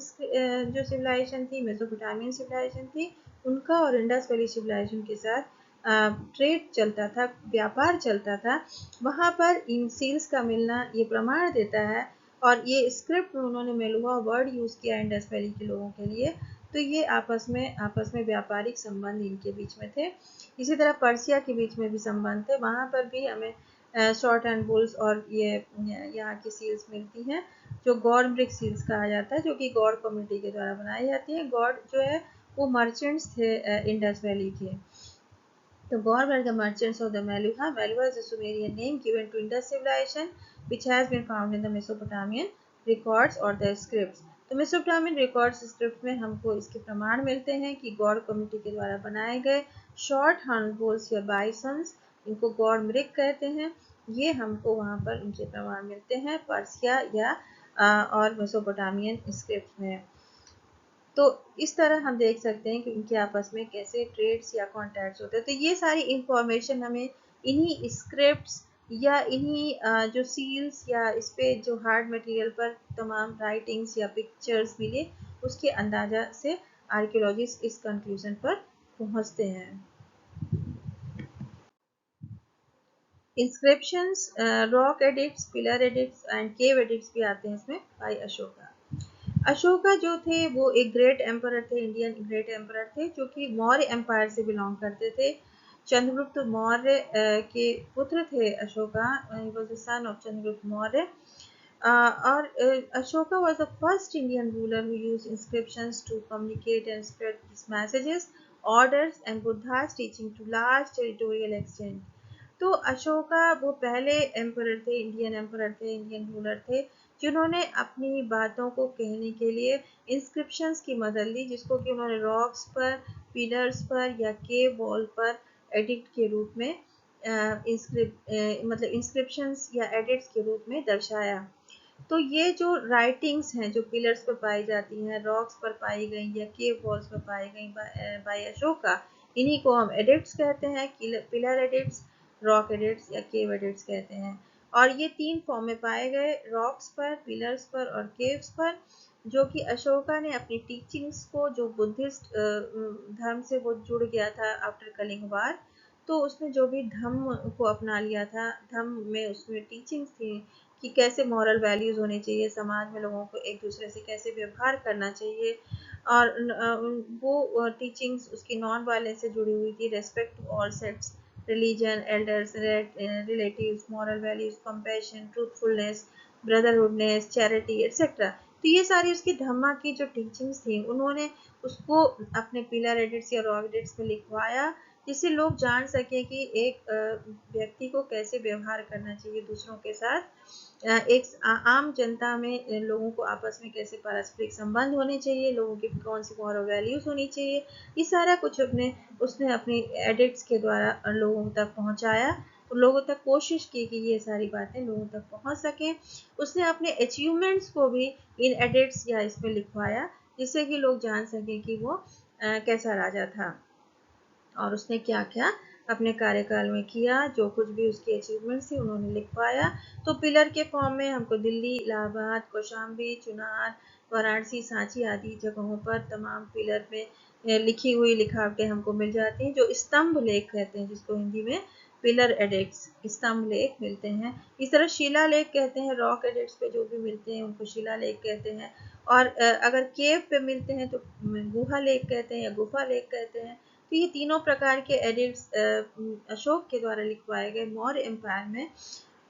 जो सिविलाइजेशन थी, मेसोपोटामियन सिविलाइजेशन थी, उनका और इंडस वैली सिविलाइजेशन के साथ ट्रेड चलता था, व्यापार चलता था। वहाँ पर इन सील्स का मिलना ये प्रमाण देता है, और ये स्क्रिप्ट में उन्होंने मेलुहा वर्ड यूज़ किया इंडस वैली के लोगों के लिए। तो ये आपस में व्यापारिक संबंध इनके बीच में थे। इसी तरह पर्सिया के बीच में भी संबंध थे, वहाँ पर भी हमें शॉर्ट एंड बुल्स और ये यहाँ की सील्स मिलती हैं, जो गौड़ मृग सील्स कहा जाता है, जो कि गौड़ कम्युनिटी के द्वारा बनाई जाती है। गौड़ जो है वो मर्चेंट्स थे इंडस वैली के। The Gaur were the merchants of the Meluha. Meluha is a Sumerian name given to Indus civilization, which has been found in the Mesopotamian records or the scripts. तो Mesopotamian records script में हमको इसके प्रमाण मिलते हैं कि Gaur community के द्वारा बनाए गए शॉर्ट हॉर्न बुल्स या बाइसन्स, इनको गौड़ मृग कहते हैं, ये हमको वहाँ पर उनके प्रमाण मिलते हैं पर्सिया या और मेसोपोटामियन स्क्रिप्ट में। तो इस तरह हम देख सकते हैं कि उनके आपस में कैसे ट्रेड्स या कॉन्टैक्ट्स होते हैं। तो ये सारी इंफॉर्मेशन हमें इन्हीं स्क्रिप्ट्स या इन्हीं जो सील्स या इस पे जो हार्ड मटेरियल पर तमाम राइटिंग्स या पिक्चर्स मिले, उसके अंदाजा से आर्कियोलॉजिस्ट इस कंक्लूजन पर पहुंचते हैं। Inscriptions, rock addicts, pillar addicts and cave addicts भी आते हैं इसमें बाय अशोका। अशोका जो थे वो एक ग्रेट एम्परर थे, इंडियन ग्रेट एम्परर थे, जो कि मौर्य एम्पायर से बिलोंग करते थे। चंद्रगुप्त मौर्य के पुत्र थे Ashoka, he was the son of Chandragupta Maurya. और Ashoka was the first Indian ruler who used inscriptions to communicate and spread his messages, orders, and Buddha's teaching to large territorial extent. तो अशोका वो पहले एम्परर थे, इंडियन एम्परर थे, Indian ruler थे, जिन्होंने अपनी बातों को कहने के लिए इंस्क्रिप्शंस की मदद ली, जिसको कि उन्होंने रॉक्स पर, पिलर्स पर या केव वॉल पर एडिक्ट के रूप में मतलब इंस्क्रिप्शंस या एडिट्स के रूप में दर्शाया। तो ये जो राइटिंग्स हैं जो पिलर्स पर पाई जाती हैं, रॉक्स पर पाई गई या केव वॉल्स पर पाई गई बाय अशोका, इन्हीं को हम एडिक्ट्स कहते हैं, पिलर एडिक्ट्स, रॉक एडिक्ट्स या केव एडिक्ट्स कहते हैं। और ये तीन फॉर्म में पाए गए, रॉक्स पर, पिलर्स पर और केव्स पर, जो कि अशोका ने अपनी टीचिंग्स को, जो बुद्धिस्ट धर्म से वो जुड़ गया था आफ्टर कलिंग वार, तो उसने जो भी धम्म को अपना लिया था, धम्म में उसमें टीचिंग्स थी कि कैसे मॉरल वैल्यूज़ होने चाहिए, समाज में लोगों को एक दूसरे से कैसे व्यवहार करना चाहिए। और वो टीचिंग्स उसकी नॉन वायलेंस से जुड़ी हुई थी, respect to all sects, religion, elders, relatives, moral values, compassion, truthfulness, brotherhoodness, charity etcetera. तो ये सारी उसकी धम्मा की जो टीचिंग्स थी, उन्होंने उसको अपने पिलर एडिट्स या रॉक एडिट्स में लिखवाया, जिससे लोग जान सके कि एक व्यक्ति को कैसे व्यवहार करना चाहिए दूसरों के साथ, एक आम जनता में लोगों को आपस में कैसे पारस्परिक संबंध होने चाहिए, लोगों की कौन सी मॉरल वैल्यूज होनी चाहिए, ये सारा कुछ उसने अपनी एडिक्ट्स के द्वारा लोगों तक पहुंचाया, और लोगों तक कोशिश की कि ये सारी बातें लोगों तक पहुंच सकें। उसने अपने अचीवमेंट्स को भी इन एडिक्ट्स या इसमें लिखवाया, जिससे कि लोग जान सकें कि वो कैसा राजा था और उसने क्या क्या अपने कार्यकाल में किया, जो कुछ भी उसके अचीवमेंट्स थे उन्होंने लिखवाया। तो पिलर के फॉर्म में हमको दिल्ली, इलाहाबाद, कौशाम्बी, चुनार, वाराणसी, सांची आदि जगहों पर तमाम पिलर में लिखी हुई लिखावटें हमको मिल जाती हैं, जो स्तंभ लेख कहते हैं, जिसको हिंदी में पिलर एडिक्ट्स, स्तंभ लेख मिलते हैं। इस तरह शिला लेख कहते हैं, रॉक एडिक्ट्स पे जो भी मिलते हैं उनको शिला लेख कहते हैं। और अगर केव पे मिलते हैं तो गुहा लेख कहते हैं या गुफा लेख कहते हैं। तो ये तीनों प्रकार के एडिक्ट्स अशोक के द्वारा लिखवाए गए मौर्य एम्पायर में,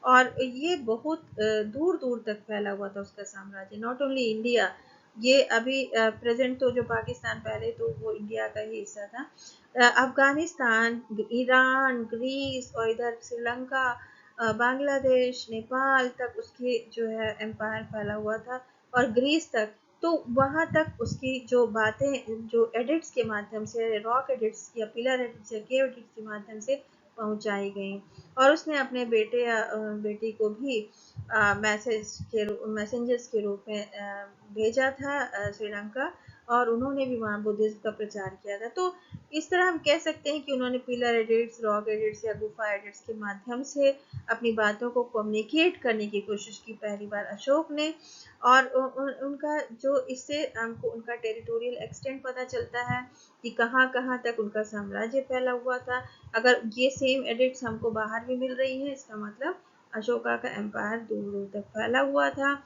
और ये बहुत दूर दूर तक फैला हुआ था उसका साम्राज्य, नॉट ओनली इंडिया। ये अभी प्रेजेंट तो जो पाकिस्तान, पहले तो वो इंडिया का ही हिस्सा था, अफगानिस्तान, ईरान, ग्रीस और इधर श्रीलंका, बांग्लादेश, नेपाल तक उसकी जो है एम्पायर फैला हुआ था, और ग्रीस तक। तो वहाँ तक उसकी जो बातें जो एडिट्स के माध्यम से, रॉक एडिट्स या पिलर एडिट्स या केव एडिट्स के माध्यम से पहुँचाई गई। और उसने अपने बेटे या बेटी को भी मैसेंजर्स के रूप में भेजा था श्रीलंका, और उन्होंने भी वहाँ बुद्धिज्म का प्रचार किया था। तो इस तरह हम कह सकते हैं कि उन्होंने पिलर एडिट्स, रॉक एडिट्स या गुफा एडिट्स के माध्यम से अपनी बातों को कम्युनिकेट करने की कोशिश की पहली बार अशोक ने। और उनका जो, इससे हमको उनका टेरिटोरियल एक्सटेंट पता चलता है कि कहाँ कहाँ तक उनका साम्राज्य फैला हुआ था। अगर ये सेम एडिट्स हमको बाहर भी मिल रही हैं, इसका मतलब अशोका का एम्पायर दूर दूर तक फैला हुआ था।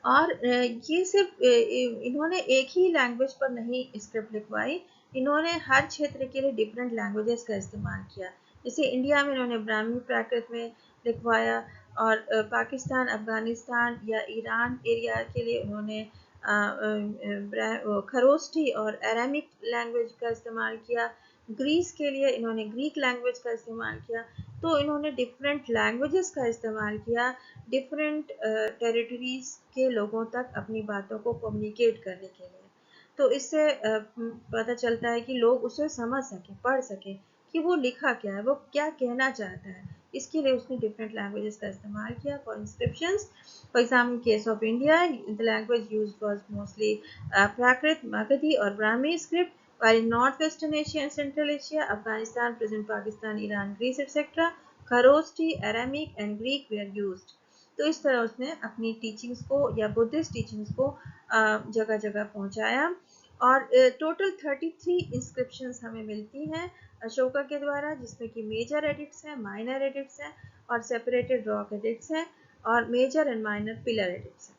और ये सिर्फ इन्होंने एक ही लैंग्वेज पर नहीं स्क्रिप्ट लिखवाई, इन्होंने हर क्षेत्र के लिए डिफरेंट लैंग्वेजेस का इस्तेमाल किया। जैसे इंडिया में इन्होंने ब्राह्मी प्राकृत में लिखवाया, और पाकिस्तान, अफगानिस्तान या ईरान एरिया के लिए उन्होंने खरोष्ठी और अरामिक लैंग्वेज का इस्तेमाल किया। ग्रीस के लिए इन्होंने ग्रीक लैंग्वेज का इस्तेमाल किया। तो इन्होंने डिफरेंट लैंग्वेजेस का इस्तेमाल किया डिफरेंट टेरिटरीज के लोगों तक अपनी बातों को कम्युनिकेट करने के लिए। तो इससे पता चलता है कि लोग उसे समझ सकें, पढ़ सकें कि वो लिखा क्या है, वो क्या कहना चाहता है। इसके लिए उसने डिफरेंट लैंग्वेजेस का इस्तेमाल किया for inscriptions. For example case of India, the language used was mostly Prakrit, Magadhi और Brahmi script. While in Northwestern Asia and Central Asia, Afghanistan, present Pakistan, Iran, Greece, etc., Kharoshthi, Aramaic and Greek were used. तो इस तरह उसने अपनी teachings को या Buddhist teachings को जगह जगह पहुंचाया. और टोटल 33 इंस्क्रिप्शंस हमें मिलती हैं अशोका के द्वारा, जिसमें कि मेजर एडिट्स हैं, माइनर एडिट्स हैं और सेपरेटेड रॉक एडिट्स हैं, और major and minor pillar edicts हैं.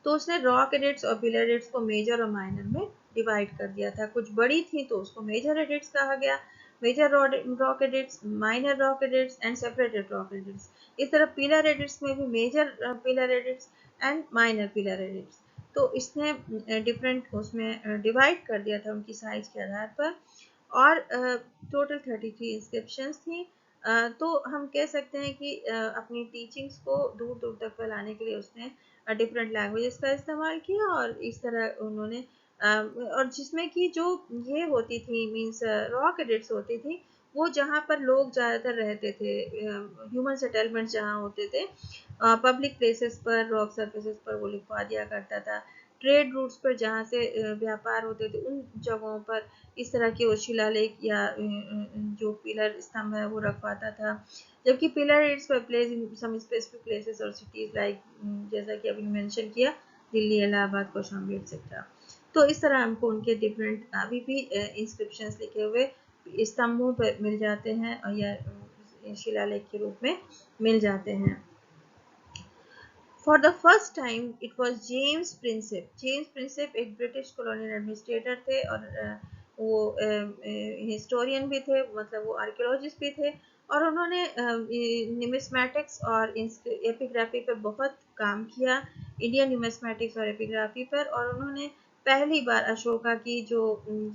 तो उसने रॉक एडिट्स और पिलर एडिट्स को मेजर और माइनर में डिवाइड कर दिया था. कुछ बड़ी थी तो उसको मेजर एडिट्स कहा गया, major rock edicts, minor rock edicts and separated rock edicts. इस तरह पिलर एडिट्स में भी major pillar edicts and minor pillar edicts. तो इसने डिफरेंट उसमें डिवाइड कर दिया था उनकी साइज के आधार पर. और टोटल 33 इंस्क्रिप्शंस थी. तो हम कह सकते हैं कि अपनी टीचिंग्स को दूर दूर तक फैलाने के लिए उसने डिफरेंट लैंग्वेजेस का इस्तेमाल किया. और इस तरह उन्होंने और जिसमें कि जो ये होती थी मीन्स रॉक एडिट्स होती थी, वो जहाँ पर लोग ज़्यादातर रहते थे, ह्यूमन सेटलमेंट्स जहाँ होते थे, पब्लिक प्लेसेस पर, रॉक सरफेसेस पर वो लिखवा दिया करता था. ट्रेड रूट्स पर जहाँ से व्यापार होते थे उन जगहों पर इस तरह के वो शिलालेख या जो पिलर स्तंभ है वो रखवाता था. जबकि pillar its were place in some specific places और सिटीज लाइक, जैसा कि अभी मेंशन किया, दिल्ली, इलाहाबाद, कौशाम्बी एक्सेट्रा. तो इस तरह हमको उनके डिफरेंट अभी भी इंस्क्रिप्शंस लिखे हुए स्तंभों पर मिल जाते हैं और या शिलालेख के रूप में मिल जाते हैं. For the first time, it was James Prinsep. James Prinsep एक ब्रिटिश कॉलोनियल एडमिनिस्ट्रेटर थे और वो हिस्टोरियन भी थे, मतलब वो आर्कियोलॉजिस्ट भी थे. और उन्होंने न्यूमिस्मैटिक्स और एपिग्राफी पर बहुत काम किया, इंडियन न्यूमिस्मैटिक्स और एपिग्राफी पर. और उन्होंने पहली बार अशोका की जो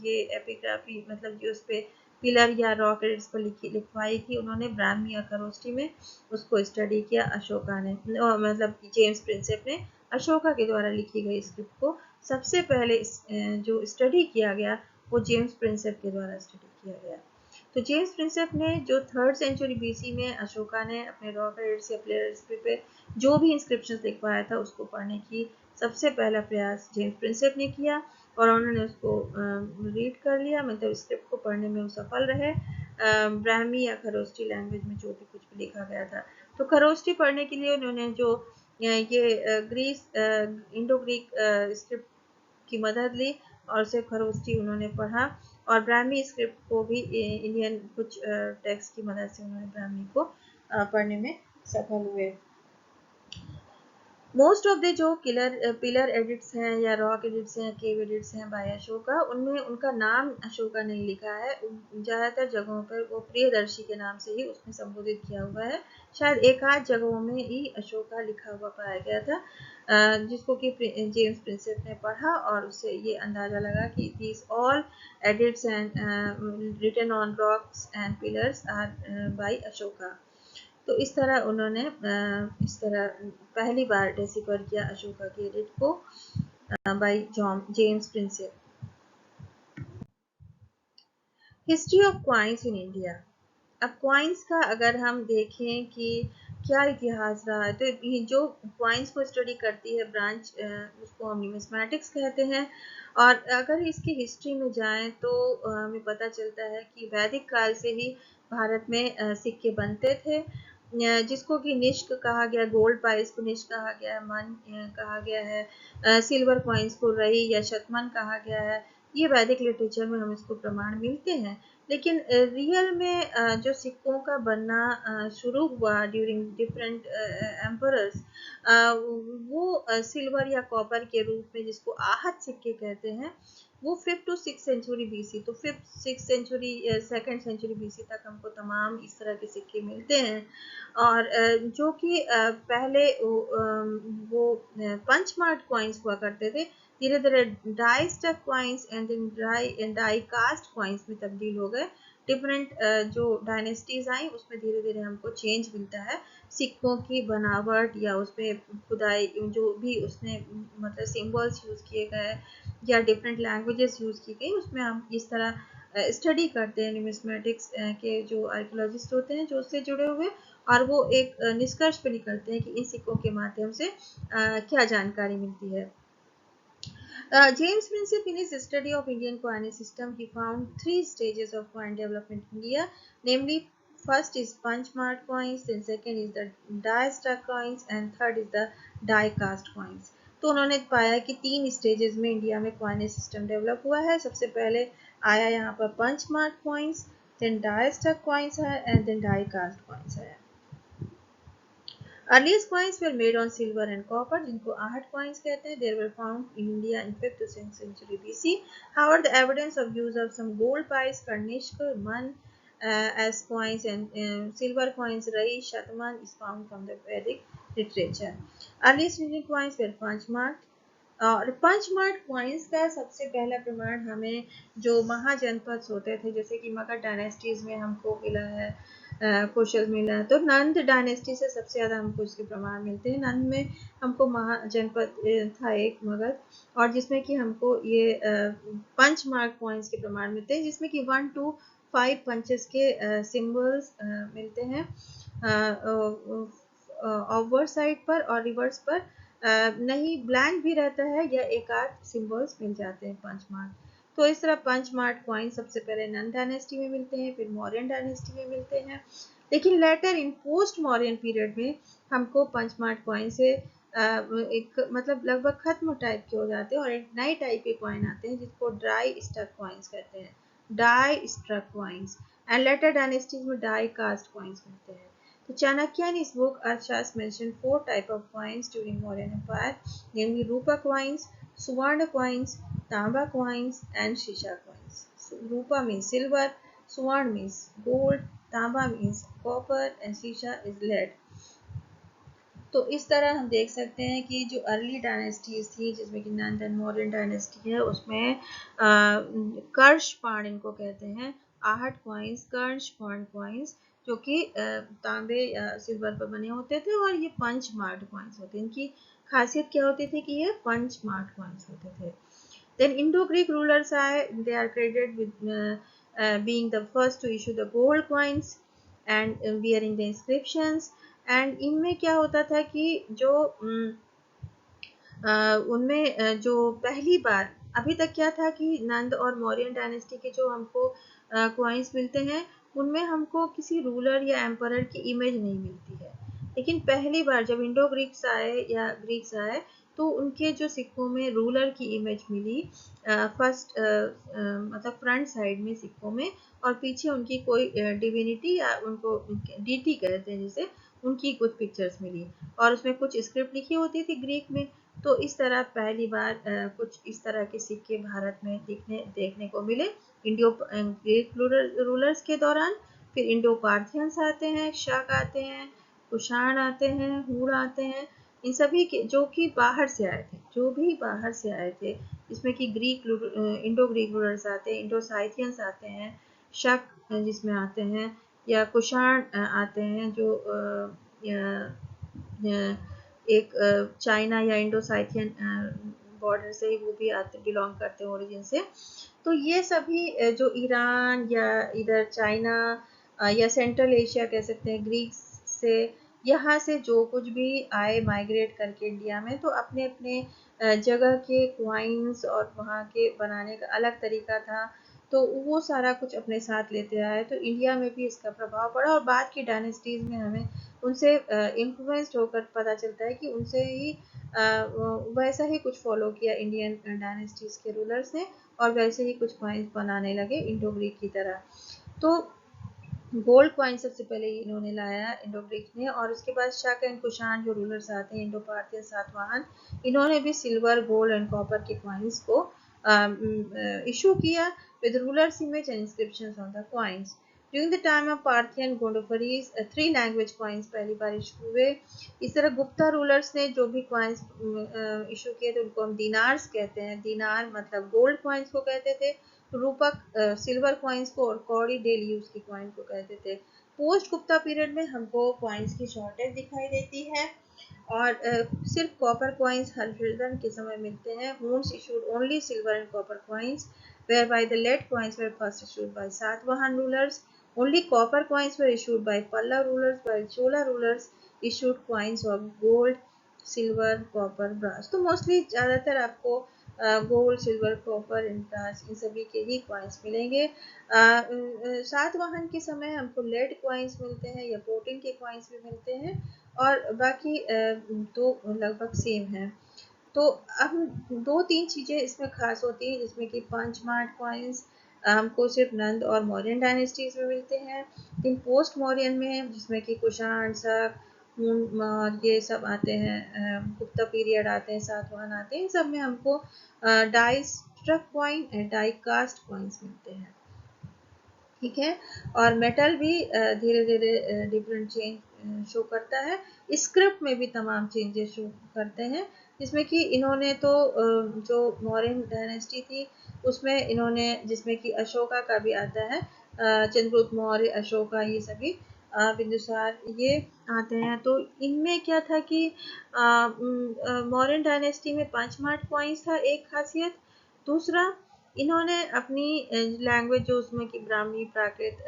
ये एपिग्राफी मतलब जो उस पर पिलर या रॉक एडिट्स पर लिखवाई थी, उन्होंने ब्राह्मी या खरोष्ठी में उसको स्टडी किया अशोका ने, मतलब जेम्स प्रिंसेप ने अशोका के द्वारा लिखी गई स्क्रिप्ट को सबसे पहले जो स्टडी किया गया वो जेम्स प्रिंसेप के द्वारा स्टडी किया गया. तो जेम्स प्रिंसेप ने जो 3rd सेंचुरी बीसी में अशोका ने अपने रॉक एडिट्स या पिलर स्क्रिप्ट पे जो भी इंस्क्रिप्शन लिखवाया था उसको पढ़ने की सबसे पहला प्रयास जेम्स प्रिंसेप ने किया. और उन्होंने उसको रीड कर लिया, मतलब स्क्रिप्ट को पढ़ने में वो सफल रहे, ब्राह्मी या खरोष्ठी लैंग्वेज में जो भी कुछ भी लिखा गया था. तो खरोष्ठी पढ़ने के लिए उन्होंने जो ये ग्रीस इंडो ग्रीक स्क्रिप्ट की मदद ली और उसे खरोष्ठी उन्होंने पढ़ा. और ब्राह्मी स्क्रिप्ट को भी इंडियन कुछ टेक्स्ट की मदद से उन्होंने ब्राह्मी को पढ़ने में सफल हुए. मोस्ट ऑफ द जो पिलर एडिट्स हैं या रॉक एडिट्स हैं, केव एडिट्स हैं बाय अशोका, उनमें उनका नाम अशोका नहीं लिखा है. ज़्यादातर जगहों पर वो प्रियदर्शी के नाम से ही उसमें संबोधित किया हुआ है. शायद एक आध जगहों में ही अशोका लिखा हुआ पाया गया था, जिसको कि जेम्स प्रिंसेप ने पढ़ा और उससे ये अंदाज़ा लगा कि these all edicts and written on rocks and pillars are by Ashoka. तो इस तरह उन्होंने इस तरह पहली बार डेसिफर किया अशोका की एडिट को by James Prinsep. History of coins in India. अब क्वाइंस का अगर हम देखें कि क्या इतिहास रहा है, तो जो क्वाइंस को स्टडी करती है ब्रांच उसको हम न्यूमिस्मैटिक्स कहते हैं. और अगर इसकी हिस्ट्री में जाएं तो हमें पता चलता है कि वैदिक काल से ही भारत में सिक्के बनते थे, जिसको कि निष्क कहा गया, गोल्ड पाइस को निष्क कहा गया है, मन कहा गया है, सिल्वर कॉइन्स को रई या शतमन कहा गया है. ये वैदिक लिटरेचर में हम इसको प्रमाण मिलते हैं. लेकिन रियल में जो सिक्कों का बनना शुरू हुआ ड्यूरिंग डिफरेंट एम्परर्स, वो सिल्वर या कॉपर के रूप में जिसको आहत सिक्के कहते हैं, वो 5th to 6th century BC, तो 5th 6th century 2nd century BC तक हमको तमाम इस तरह के सिक्के मिलते हैं. और जो कि पहले वो पंचमार्क कॉइन्स हुआ करते थे, धीरे धीरे die stuff coins and then die cast coins में तब्दील हो गए। डिफरेंट जो डायनेस्टीज आई उसमें धीरे धीरे हमको चेंज मिलता है, सिक्कों की बनावट या उसमें खुदाई जो भी उसने मतलब सिंबल्स यूज़ किए गए या डिफरेंट लैंग्वेजेस यूज़ की गई, उसमें हम इस तरह स्टडी करते हैं न्यूमिस्मेटिक्स के जो आर्कियोलॉजिस्ट होते हैं जो उससे जुड़े हुए, और वो एक निष्कर्ष पे निकलते हैं कि इन सिक्कों के माध्यम से क्या जानकारी मिलती है। James Prinsip, in his study of Indian coinage system, he found three stages of coin development in India, namely first is punch mark coins, then second is the die stuck coins, and third is the die cast coins. तो उन्होंने पाया कि तीन stages में India में coinage system develop हुआ है। सबसे पहले आया यहाँ पर punch mark coins, then die struck coins है and then die cast coins है। Earliest coins were made on silver and copper, जिनको आहट coins कहते हैं. They were found in India in 5th to 6th century BC. However, the evidence of use of some gold pies, Karnishk, Man as coins and silver coins, Rai, Shatman is found from the Vedic literature. Earliest Indian coins were punch marked. और पंच mark coins का सबसे पहला प्रमाण हमें जो महाजनपद होते थे, जैसे कि मगध डायनेस्टीज में हमको मिला है, कुशल मिला है, तो नंद डायनेस्टी से सबसे ज़्यादा हमको इसके प्रमाण मिलते हैं। नंद में हमको महाजनपद था एक मगध, और जिसमें कि हमको ये पंच मार्क कॉइन्स के प्रमाण मिलते हैं, जिसमें कि 1 to 5 पंचेस के सिंबल्स मिलते हैं ऑवर साइड पर, और रिवर्स पर नहीं ब्लैंक भी रहता है या एक आध सिंबल्स मिल जाते हैं पंच मार्क। तो इस तरह पंच मार्क कॉइन सबसे पहले नंद डायनेस्टी में मिलते हैं, फिर मौर्यन डायनेस्टी में मिलते हैं, लेकिन लेटर इन पोस्ट मौर्यन पीरियड में हमको पंच मार्क कॉइन से एक मतलब लगभग खत्म टाइप के हो जाते हैं, और एक नए टाइप के कॉइन आते हैं जिसको ड्राई स्टक कॉइन्स कहते हैं, die struck coins, and later dynasties में डाई कास्ट कॉइन्स मिलते हैं। तो Chanakya in his book Arthashastra mentioned 4 types of coins during Mauryan Empire, namely Rupa coins, Suvarna coins, Tamba coins, and Shisha coins. So, Rupa means silver, Suvarna means gold, Tamba means copper, and Shisha is lead. तो इस तरह हम देख सकते हैं कि जो early dynasties थी, जिसमें कि नंद एंड मौर्यन डायनेस्टी है, उसमें कर्षपाण इनको कहते हैं, आहट कॉइन्स, कर्षपाण कॉइन्स, जो कि तांबे या सिल्वर पर बने होते थे, और ये पंच मार्क्ड कॉइन्स होते हैं। इनकी खासियत क्या होती थी कि ये पंच मार्क्ड कॉइन्स होते थे। देन इंडो ग्रीक रूलर्स आए, they are credited with being the first to issue the gold coins and bearing the inscriptions. And इनमें क्या होता था कि जो उनमें जो पहली बार, अभी तक क्या था कि नंद और मौर्यन डायनेस्टी के जो हमको कॉइन्स मिलते हैं, उनमें हमको किसी रूलर या एम्परर की इमेज नहीं मिलती है, लेकिन पहली बार जब इंडो ग्रीक्स आए या ग्रीक्स आए, तो उनके जो सिक्कों में रूलर की इमेज मिली, फर्स्ट मतलब फ्रंट साइड में सिक्कों में, और पीछे उनकी कोई डिविनिटी या उनको डीटी कहते हैं जिसे, उनकी कुछ पिक्चर्स मिली, और उसमें कुछ स्क्रिप्ट लिखी होती थी ग्रीक में। तो इस तरह पहली बार कुछ इस तरह के सिक्के भारत में देखने को मिले इंडियो ग्रीक रूलर्स के दौरान। फिर इंडो पार्थियंस आते हैं, शक आते हैं, कुषाण आते हैं, हूण आते हैं, इन सभी के जो कि बाहर से आए थे, जो भी बाहर से आए थे, जिसमें कि इंडो ग्रीक रूलर्स आते हैं, इंडो साइथियंस आते हैं, शक जिसमें आते हैं, या कुषाण आते हैं जो एक चाइना या इंडो साइथियन बॉर्डर से ही वो भी आते बिलोंग करते हैं ओरिजिन से। तो ये सभी जो ईरान या इधर चाइना या सेंट्रल एशिया कह सकते हैं, ग्रीक से, यहाँ से जो कुछ भी आए माइग्रेट करके इंडिया में, तो अपने अपने जगह के क्वाइंस और वहाँ के बनाने का अलग तरीका था, तो वो सारा कुछ अपने साथ लेते आए, तो इंडिया में भी इसका प्रभाव पड़ा, और बाद की डायनेस्टीज में हमें उनसे इन्फ्लुएंस्ड होकर पता चलता है कि उनसे ही वैसा ही कुछ फॉलो किया इंडियन डायनेस्टीज के रूलर्स ने, और वैसे ही कुछ कॉइन्स बनाने लगे इंडो ग्रीक की तरह। तो गोल्ड कॉइन सबसे पहले इन्होंने लाया इंडो ग्रीक ने, और उसके बाद शक एंड कुषाण जो रूलर्स आते हैं, इंडो पार्थियन, सातवाहन, इन्होंने भी सिल्वर, गोल्ड एंड कॉपर के कॉइन्स को इशू किया with rulers image and inscriptions on the coins. During the time of Parthian Gondophares 3 language coins पहली बार इशू हुए। इस तरह गुप्ता रूलर्स ने जो भी कॉइन्स इशू किए थे उनको हम दिनार्स कहते हैं। दिनार मतलब गोल्ड कॉइन्स को कहते थे, रूपक सिल्वर कॉइन्स को, और कौड़ी डेली यूज की कॉइन को कहते थे। पोस्ट गुप्ता पीरियड में हमको कॉइन्स की शॉर्टेज दिखाई देती है और सिर्फ कॉपर कॉइन्स हर्षवर्धन के समय मिलते हैं। Hund's issued only silver and copper coins whereby the lead coins were first issued by Satvahan rulers. Only copper coins were issued by Palla rulers, while Chola rulers issued coins of gold, silver, copper, brass. तो mostly ज़्यादातर आपको gold, silver, copper and brass इन सभी के ही coins मिलेंगे। सातवाहन के समय हमको लेड कॉइन्स मिलते हैं या प्रोटीन के कॉइन्स भी मिलते हैं और बाकी तो लगभग सेम है। तो अब दो तीन चीज़ें इसमें खास होती हैं जिसमें कि पंचमार्ट कॉइन्स हमको सिर्फ नंद और मौर्यन डायनेस्टीज में मिलते हैं। लेकिन पोस्ट मौर्यन में जिसमें कि कुषाण, शक, और ये सब आते हैं, गुप्ता पीरियड आते हैं, सातवाहन आते हैं, इन सब में हमको die struck coin and die cast coins मिलते हैं। ठीक है, और मेटल भी धीरे धीरे डिफरेंट चेंज शो करता है। स्क्रिप्ट में भी तमाम चेंजेस शो करते हैं, जिसमें कि इन्होंने तो जो मौर्यन डायनेस्टी थी उसमें इन्होंने, जिसमें कि अशोका का भी आता है, चंद्रगुप्त मौर्य, अशोका, ये सभी बिंदुसार ये आते हैं। तो इनमें क्या था कि मौर्यन डायनेस्टी में पंचमार्ट कॉइन्स था एक खासियत। दूसरा, इन्होंने अपनी लैंग्वेज जो उसमें की ब्राह्मी, प्राकृत,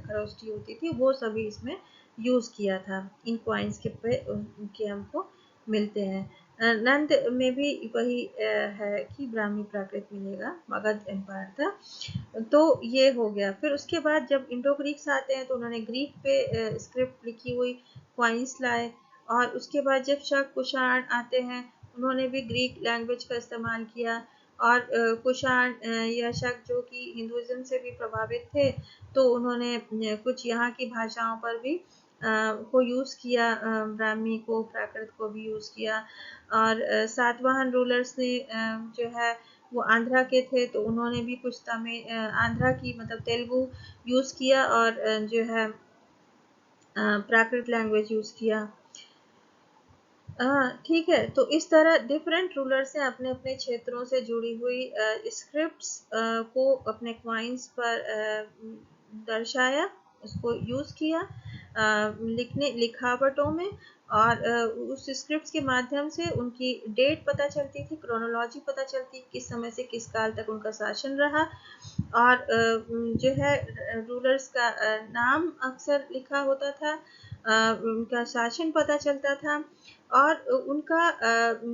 खरोष्ठी होती थी वो सभी इसमें यूज़ किया था। इन कॉइन्स के हमको मिलते हैं। नंद में भी वही है कि ब्राह्मी, प्राकृत मिलेगा, मगध एम्पायर था। तो ये हो गया। फिर उसके बाद जब इंडो ग्रीक्स आते हैं तो उन्होंने ग्रीक पे स्क्रिप्ट लिखी हुई कॉइन्स लाए, और उसके बाद जब शक, कुषाण आते हैं उन्होंने भी ग्रीक लैंग्वेज का इस्तेमाल किया। और कुषाण या शक जो कि हिंदुइज्म से भी प्रभावित थे, तो उन्होंने कुछ यहाँ की भाषाओं पर भी को यूज़ किया, ब्राह्मी को, प्राकृत को भी यूज़ किया। और सातवाहन रूलर्स ने जो है वो आंध्रा के थे, तो उन्होंने भी कुछ तमिल, आंध्रा की मतलब तेलुगु यूज़ किया, और जो है प्राकृत लैंग्वेज यूज़ किया। ठीक है, तो इस तरह डिफरेंट रूलर्स ने अपने अपने क्षेत्रों से जुड़ी हुई स्क्रिप्ट्स को अपने क्वाइंस पर दर्शाया, उसको यूज़ किया लिखावटों में, और उस स्क्रिप्ट्स के माध्यम से उनकी डेट पता चलती थी, क्रोनोलॉजी पता चलती, किस समय से किस काल तक उनका शासन रहा। और जो है रूलर्स का नाम अक्सर लिखा होता था, उनका शासन पता चलता था, और उनका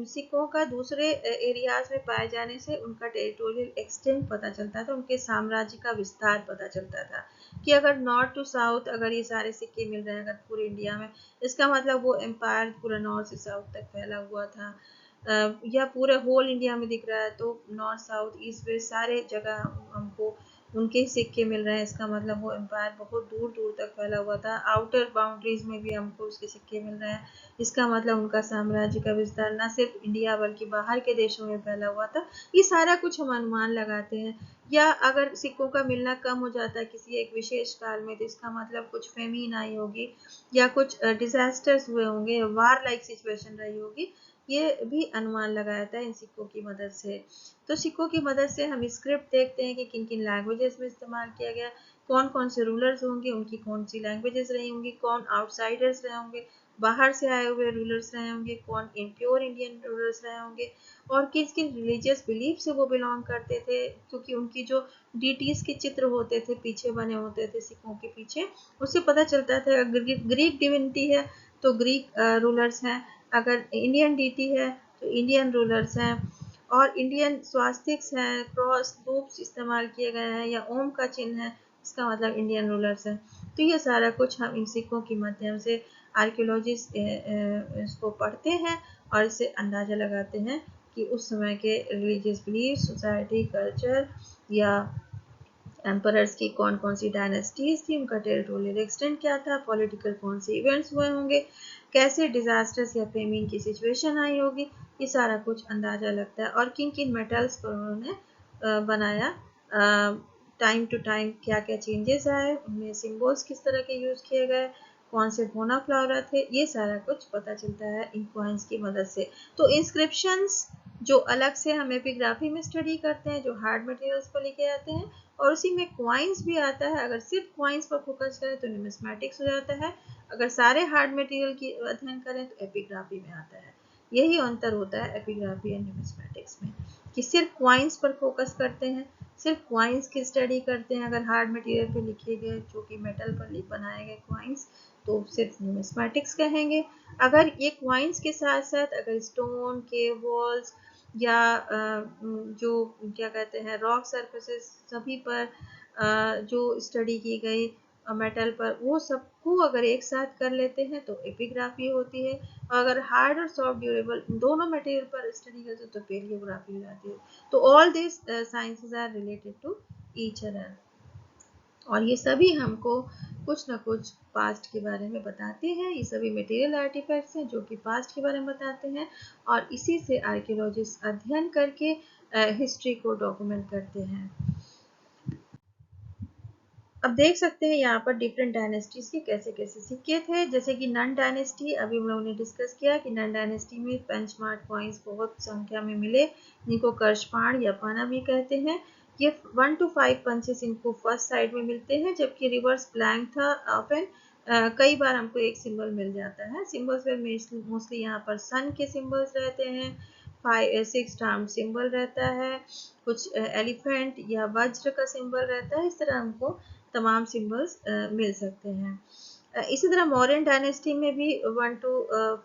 सिखों का दूसरे एरियाज में पाए जाने से उनका टेरिटोरियल एक्सटेंट पता चलता था, उनके साम्राज्य का विस्तार पता चलता था कि अगर नॉर्थ टू साउथ अगर ये सारे सिक्के मिल रहे हैं अगर पूरे इंडिया में, इसका मतलब वो एम्पायर पूरा नॉर्थ से साउथ तक फैला हुआ था, या पूरे होल इंडिया में दिख रहा है, तो नॉर्थ, साउथ, ईस्ट, वेस्ट सारे जगह हमको उनके ही सिक्के मिल रहे हैं, इसका मतलब वो एम्पायर बहुत दूर दूर तक फैला हुआ था। आउटर बाउंड्रीज में भी हमको उसके सिक्के मिल रहे हैं, इसका मतलब उनका साम्राज्य का विस्तार न सिर्फ इंडिया बल्कि बाहर के देशों में फैला हुआ था। ये सारा कुछ हम अनुमान लगाते हैं। या अगर सिक्कों का मिलना कम हो जाता है किसी एक विशेष काल में, तो इसका मतलब कुछ फेमीन आई होगी या कुछ डिजास्टर्स हुए होंगे, वार लाइक सिचुएशन रही होगी, ये भी अनुमान लगाया जाता है इन सिक्कों की मदद से। तो सिक्कों की मदद से हम स्क्रिप्ट देखते हैं कि किन किन लैंग्वेजेस में इस्तेमाल किया गया, कौन कौन से रूलर्स होंगे, उनकी कौन सी लैंग्वेजेस रही होंगी, कौन आउटसाइडर्स रहे होंगे, बाहर से आए हुए रूलर्स रहे होंगे, कौन इम्प्योर इंडियन रूलर्स रहे होंगे, और किस किस रिलीजियस बिलीफ से वो बिलोंग करते थे, क्योंकि उनकी जो डीटीज के चित्र होते थे पीछे बने होते थे सिक्कों के पीछे, उससे पता चलता था ग्रीक डिविनिटी है तो ग्रीक रूलर्स हैं, अगर इंडियन डीटी है तो इंडियन रूलर्स हैं, और इंडियन स्वास्तिक्स हैं, क्रॉस, लूप्स इस्तेमाल किए गए हैं, या ओम का चिन्ह है, इसका मतलब इंडियन रूलर्स हैं। तो ये सारा कुछ हम इन सिक्कों के माध्यम से आर्कियोलॉजिस्ट इसको पढ़ते हैं और इससे अंदाज़ा लगाते हैं कि उस समय के रिलीजियस बिलीफ, सोसाइटी, कल्चर, या एम्परर्स की कौन कौन सी डायनेस्टीज थी, उनका टेरिटोरियल एक्सटेंट क्या था, पॉलिटिकल कौन से इवेंट्स हुए होंगे, कैसे डिजास्टर्स या फेमिन की सिचुएशन आई होगी, ये सारा कुछ अंदाजा लगता है। और किन किन मेटल्स पर उन्होंने बनाया, टाइम टू टाइम क्या क्या चेंजेस आए, उनमें सिम्बल्स किस तरह के यूज़ किए गए, कौन से फोना फ्लोरा थे, ये सारा कुछ पता चलता है इन कॉइन्स की मदद से। तो इंस्क्रिप्शंस जो अलग से हम एपिग्राफी में स्टडी करते हैं, जो हार्ड मटेरियल्स पर लिखे जाते हैं, और उसी में क्वाइंस भी आता है। अगर सिर्फ क्वाइंस पर फोकस करें तो न्यूमिस्मेटिक्स हो जाता है, अगर सारे हार्ड मटेरियल की अध्ययन करें तो एपिग्राफी में आता है। यही अंतर होता है एपिग्राफी एंड न्यूमिस्मेटिक्स में, कि सिर्फ क्वाइंस पर फोकस करते हैं, सिर्फ क्वाइंस की स्टडी करते हैं। अगर हार्ड मटेरियल पे लिखे गए, जो कि मेटल पर बनाए गए क्वाइंस, तो सिर्फ न्यूमिस्मेटिक्स कहेंगे। अगर ये क्वाइंस के साथ साथ अगर स्टोन के वॉल्स या जो क्या कहते हैं रॉक सरफेसेस सभी पर जो स्टडी की गई मेटल पर, वो सबको अगर एक साथ कर लेते हैं तो एपिग्राफी होती है। और अगर हार्ड और सॉफ्ट ड्यूरेबल दोनों मटेरियल पर स्टडी करते हैं तो पेलियोग्राफी हो जाती है। तो all this sciences are related to each other, और ये सभी हमको कुछ ना कुछ पास्ट के बारे में बताते हैं। ये सभी मटेरियल आर्टिफैक्ट्स हैं जो कि पास्ट के बारे में बताते हैं, और इसी से आर्कियोलॉजिस्ट अध्ययन करके हिस्ट्री को डॉक्यूमेंट करते हैं। अब देख सकते हैं यहाँ पर डिफरेंट डायनेस्टीज के कैसे कैसे सिक्के थे। जैसे कि नन डायनेस्टी, अभी हम लोगों ने डिस्कस किया कि नन डायनेस्टी में पंचमार्क कॉइन्स बहुत संख्या में मिले, जिनको कर्षपाण या पाना भी कहते हैं। ये 1 to 5 पंचेस इनको फर्स्ट साइड में मिलते हैं, जबकि रिवर्स ब्लैंक था ऑफन। कई बार हमको एक सिंबल मिल जाता है। सिंबल्स में मोस्टली यहाँ पर सन के सिंबल्स रहते हैं, 6 टार्म सिंबल रहता है, कुछ एलिफेंट या वज्र का सिंबल रहता है। इस तरह हमको तमाम सिंबल्स मिल सकते हैं। इसी तरह मौर्यन डायनेस्टी में भी 1 to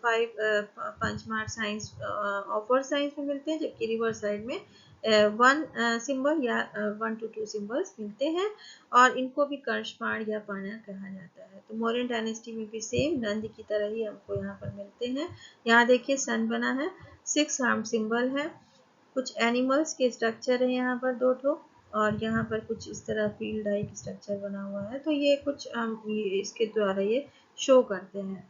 5 punch mark science offer science में मिलते हैं, जबकि रिवर्स साइड में 1 सिंबल या 1 to 2 सिंबल्स मिलते हैं, और इनको भी कर्षपाण या पाना कहा जाता है। तो मौर्यन डायनेस्टी में भी सेम नंद की तरह ही हमको यहाँ पर मिलते हैं। यहाँ देखिए सन बना है, 6 आर्म सिंबल है, कुछ एनिमल्स के स्ट्रक्चर है यहाँ पर 2 ठो, और यहाँ पर कुछ इस तरह फील्ड टाइप स्ट्रक्चर बना हुआ है। तो ये कुछ इसके द्वारा ये शो करते हैं।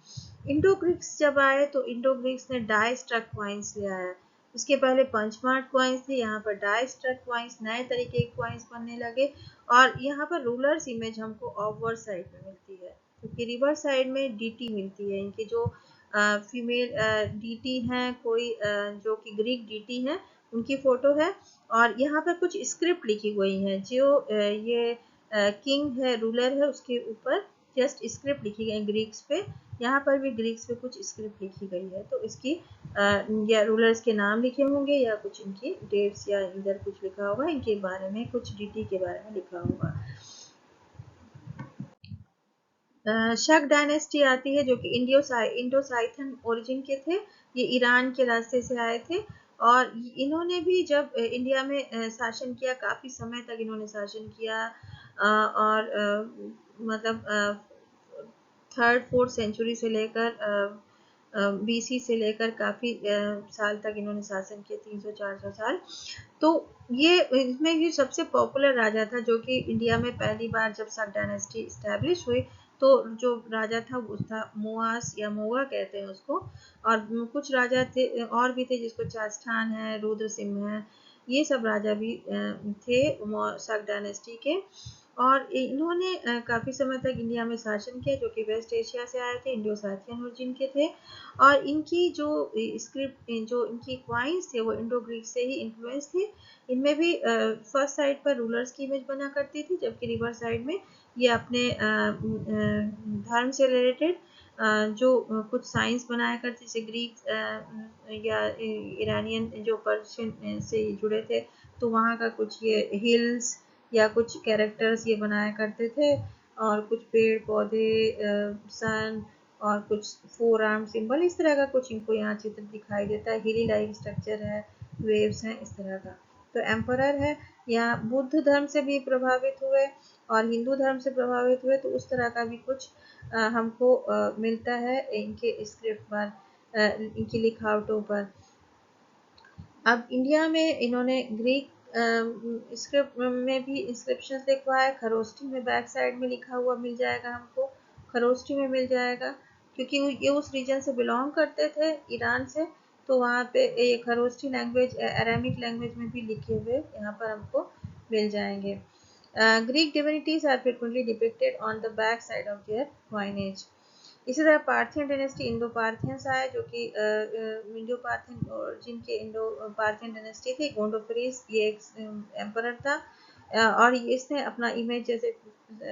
इंडो ग्रीक्स जब आए तो इंडो ग्रीक्स ने डाई स्ट्रक क्वाइंस ले आया। इसके पहले पंचमार्क क्वाइंस थे, यहाँ पर डाई स्ट्रक क्वाइंस, नए तरीके के क्वाइंस बनने लगे। और यहाँ पर रूलर्स इमेज हमको ऑफवर्ड साइड में मिलती है, क्योंकि रिवर्स साइड में डीटी मिलती है। इनके जो फीमेल डीटी हैं, कोई जो कि ग्रीक डीटी हैं, उनकी फोटो है। और यहाँ पर कुछ स्क्रिप्ट लिखी हुई है, जो ये किंग है, रूलर है, उसके ऊपर जस्ट स्क्रिप्ट लिखी गई ग्रीक्स पे। यहाँ पर भी ग्रीक्स पे कुछ स्क्रिप्ट लिखी गई है, तो इसकी या रूलर्स के नाम लिखे होंगे या कुछ इनकी डेट्स या इधर कुछ लिखा होगा, इनके बारे में कुछ डीटी के बारे में लिखा होगा। शक डायनेस्टी आती है, जो कि इंडो-साइथन ओरिजिन के थे। ये ईरान के रास्ते से आए थे, और इन्होंने भी जब इंडिया में शासन किया, काफ़ी समय तक इन्होंने शासन किया, और मतलब 3rd-4th सेंचुरी से लेकर बीसी से लेकर काफ़ी साल तक इन्होंने शासन किया, 300-400 साल। तो ये इसमें ये सबसे पॉपुलर राजा था, जो कि इंडिया में पहली बार जब शक डायनेस्टी इस्टेब्लिश हुई, तो जो राजा था वो था मुआस या मोगा कहते हैं उसको। और कुछ राजा थे और भी थे, जिसको चास्ठान है, रुद्र सिंह है, ये सब राजा भी थे शक डायनेस्टी के। और इन्होंने काफ़ी समय तक इंडिया में शासन किया, जो कि वेस्ट एशिया से आए थे, इंडो साथियन ओरिजिन के थे। और इनकी जो स्क्रिप्ट, जो इनकी क्वाइंस थे, वो इंडो ग्रीक से ही इन्फ्लुएंस थे। इनमें भी फर्स्ट साइड पर रूलर्स की इमेज बना करती थी, जबकि रिवर्स साइड में ये अपने धर्म से रिलेटेड जो कुछ साइंस बनाया करते, जैसे ग्रीक या ईरानियन जो पर्शियन से जुड़े थे, तो वहाँ का कुछ ये हिल्स या कुछ कैरेक्टर्स ये बनाया करते थे, और कुछ पेड़ पौधे, सन, और कुछ 4 आर्म सिंबल, इस तरह का कुछ इनको यहाँ चित्र दिखाई देता है। हिली लाइक स्ट्रक्चर है, वेव्स हैं, इस तरह का। तो एम्परर है, यहाँ बुद्ध धर्म से भी प्रभावित हुए और हिंदू धर्म से प्रभावित हुए, तो उस तरह का भी कुछ हमको मिलता है इनके स्क्रिप्ट पर, इनकी लिखावटों पर। अब इंडिया में इन्होंने ग्रीक स्क्रिप्ट में भी इंस्क्रिप्शन लिखवाया। खरोष्ठी में बैक साइड में लिखा हुआ मिल जाएगा हमको, खरोष्ठी में मिल जाएगा, क्योंकि ये उस रीजन से बिलोंग करते थे, ईरान से। तो वहाँ पे ये खरोष्ठी लैंग्वेज, अरामिक लैंग्वेज में भी लिखे हुए यहाँ पर हमको मिल जाएंगे। Greek divinities are frequently depicted on the back side of their coinage. इसी तरह पार्थियन डायनेस्टी इंडो पार्थियंस आया जो कि इंडो पार्थियन ओरिजिन के इंडो पार्थियन डायनेस्टी थी। गोंडोफरीस ये एक एम्परर था और इसने अपना इमेज जैसे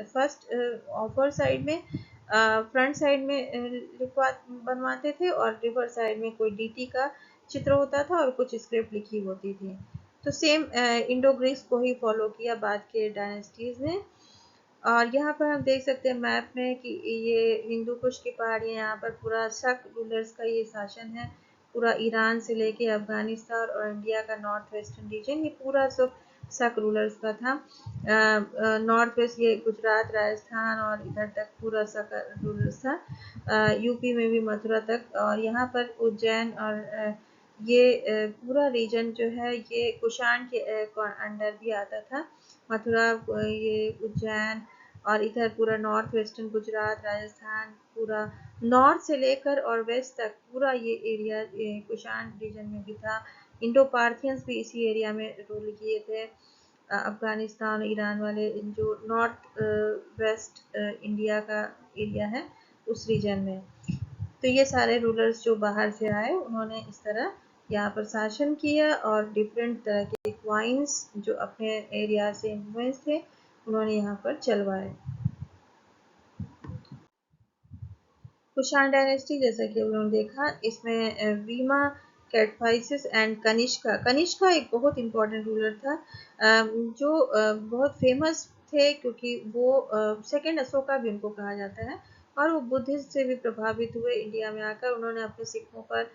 फर्स्ट ऑफर साइड में फ्रंट साइड में लिखवा बनवाते थे और रिवर्स साइड में कोई डीटी का चित्र होता था और कुछ स्क्रिप्ट लिखी होती थी। तो सेम इंडो ग्रीक्स को ही फॉलो किया बाद के डायनेस्टीज ने। और यहाँ पर हम देख सकते हैं मैप में कि ये हिंदू कुश की पहाड़ियाँ, यहाँ पर पूरा शक रूलर्स का ये शासन है। पूरा ईरान से लेके अफगानिस्तान और इंडिया का नॉर्थ वेस्टर्न रीजन ये पूरा सब शक रूलर्स का था। नॉर्थ वेस्ट ये गुजरात राजस्थान और इधर तक पूरा शक रूलर्स था। यूपी में भी मथुरा तक और यहाँ पर उज्जैन और ये पूरा रीजन जो है ये कुषाण के अंडर भी आता था। मथुरा ये उज्जैन और इधर पूरा नॉर्थ वेस्टर्न गुजरात राजस्थान पूरा नॉर्थ से लेकर और वेस्ट तक पूरा ये एरिया कुषाण रीजन में भी था। इंडो पार्थियंस भी इसी एरिया में रूल किए थे। अफगानिस्तान ईरान वाले जो नॉर्थ वेस्ट इंडिया का एरिया है उस रीजन में। तो ये सारे रूलर्स जो बाहर से आए उन्होंने इस तरह यहाँ पर शासन किया और डिफरेंट तरह के क्वाइंस जो अपने एरिया से इन्फ्लुएंस थे उन्होंने यहाँ पर चलवाए। कुषाण डायनेस्टी जैसा कि उन्होंने देखा इसमें वीमा कैटफाइसिस एंड कनिष्का। कनिष्का एक बहुत इंपॉर्टेंट रूलर था जो बहुत फेमस थे क्योंकि वो सेकेंड अशोका भी उनको कहा जाता है और वो बुद्धिस्ट से भी प्रभावित हुए। इंडिया में आकर उन्होंने अपने सिखों पर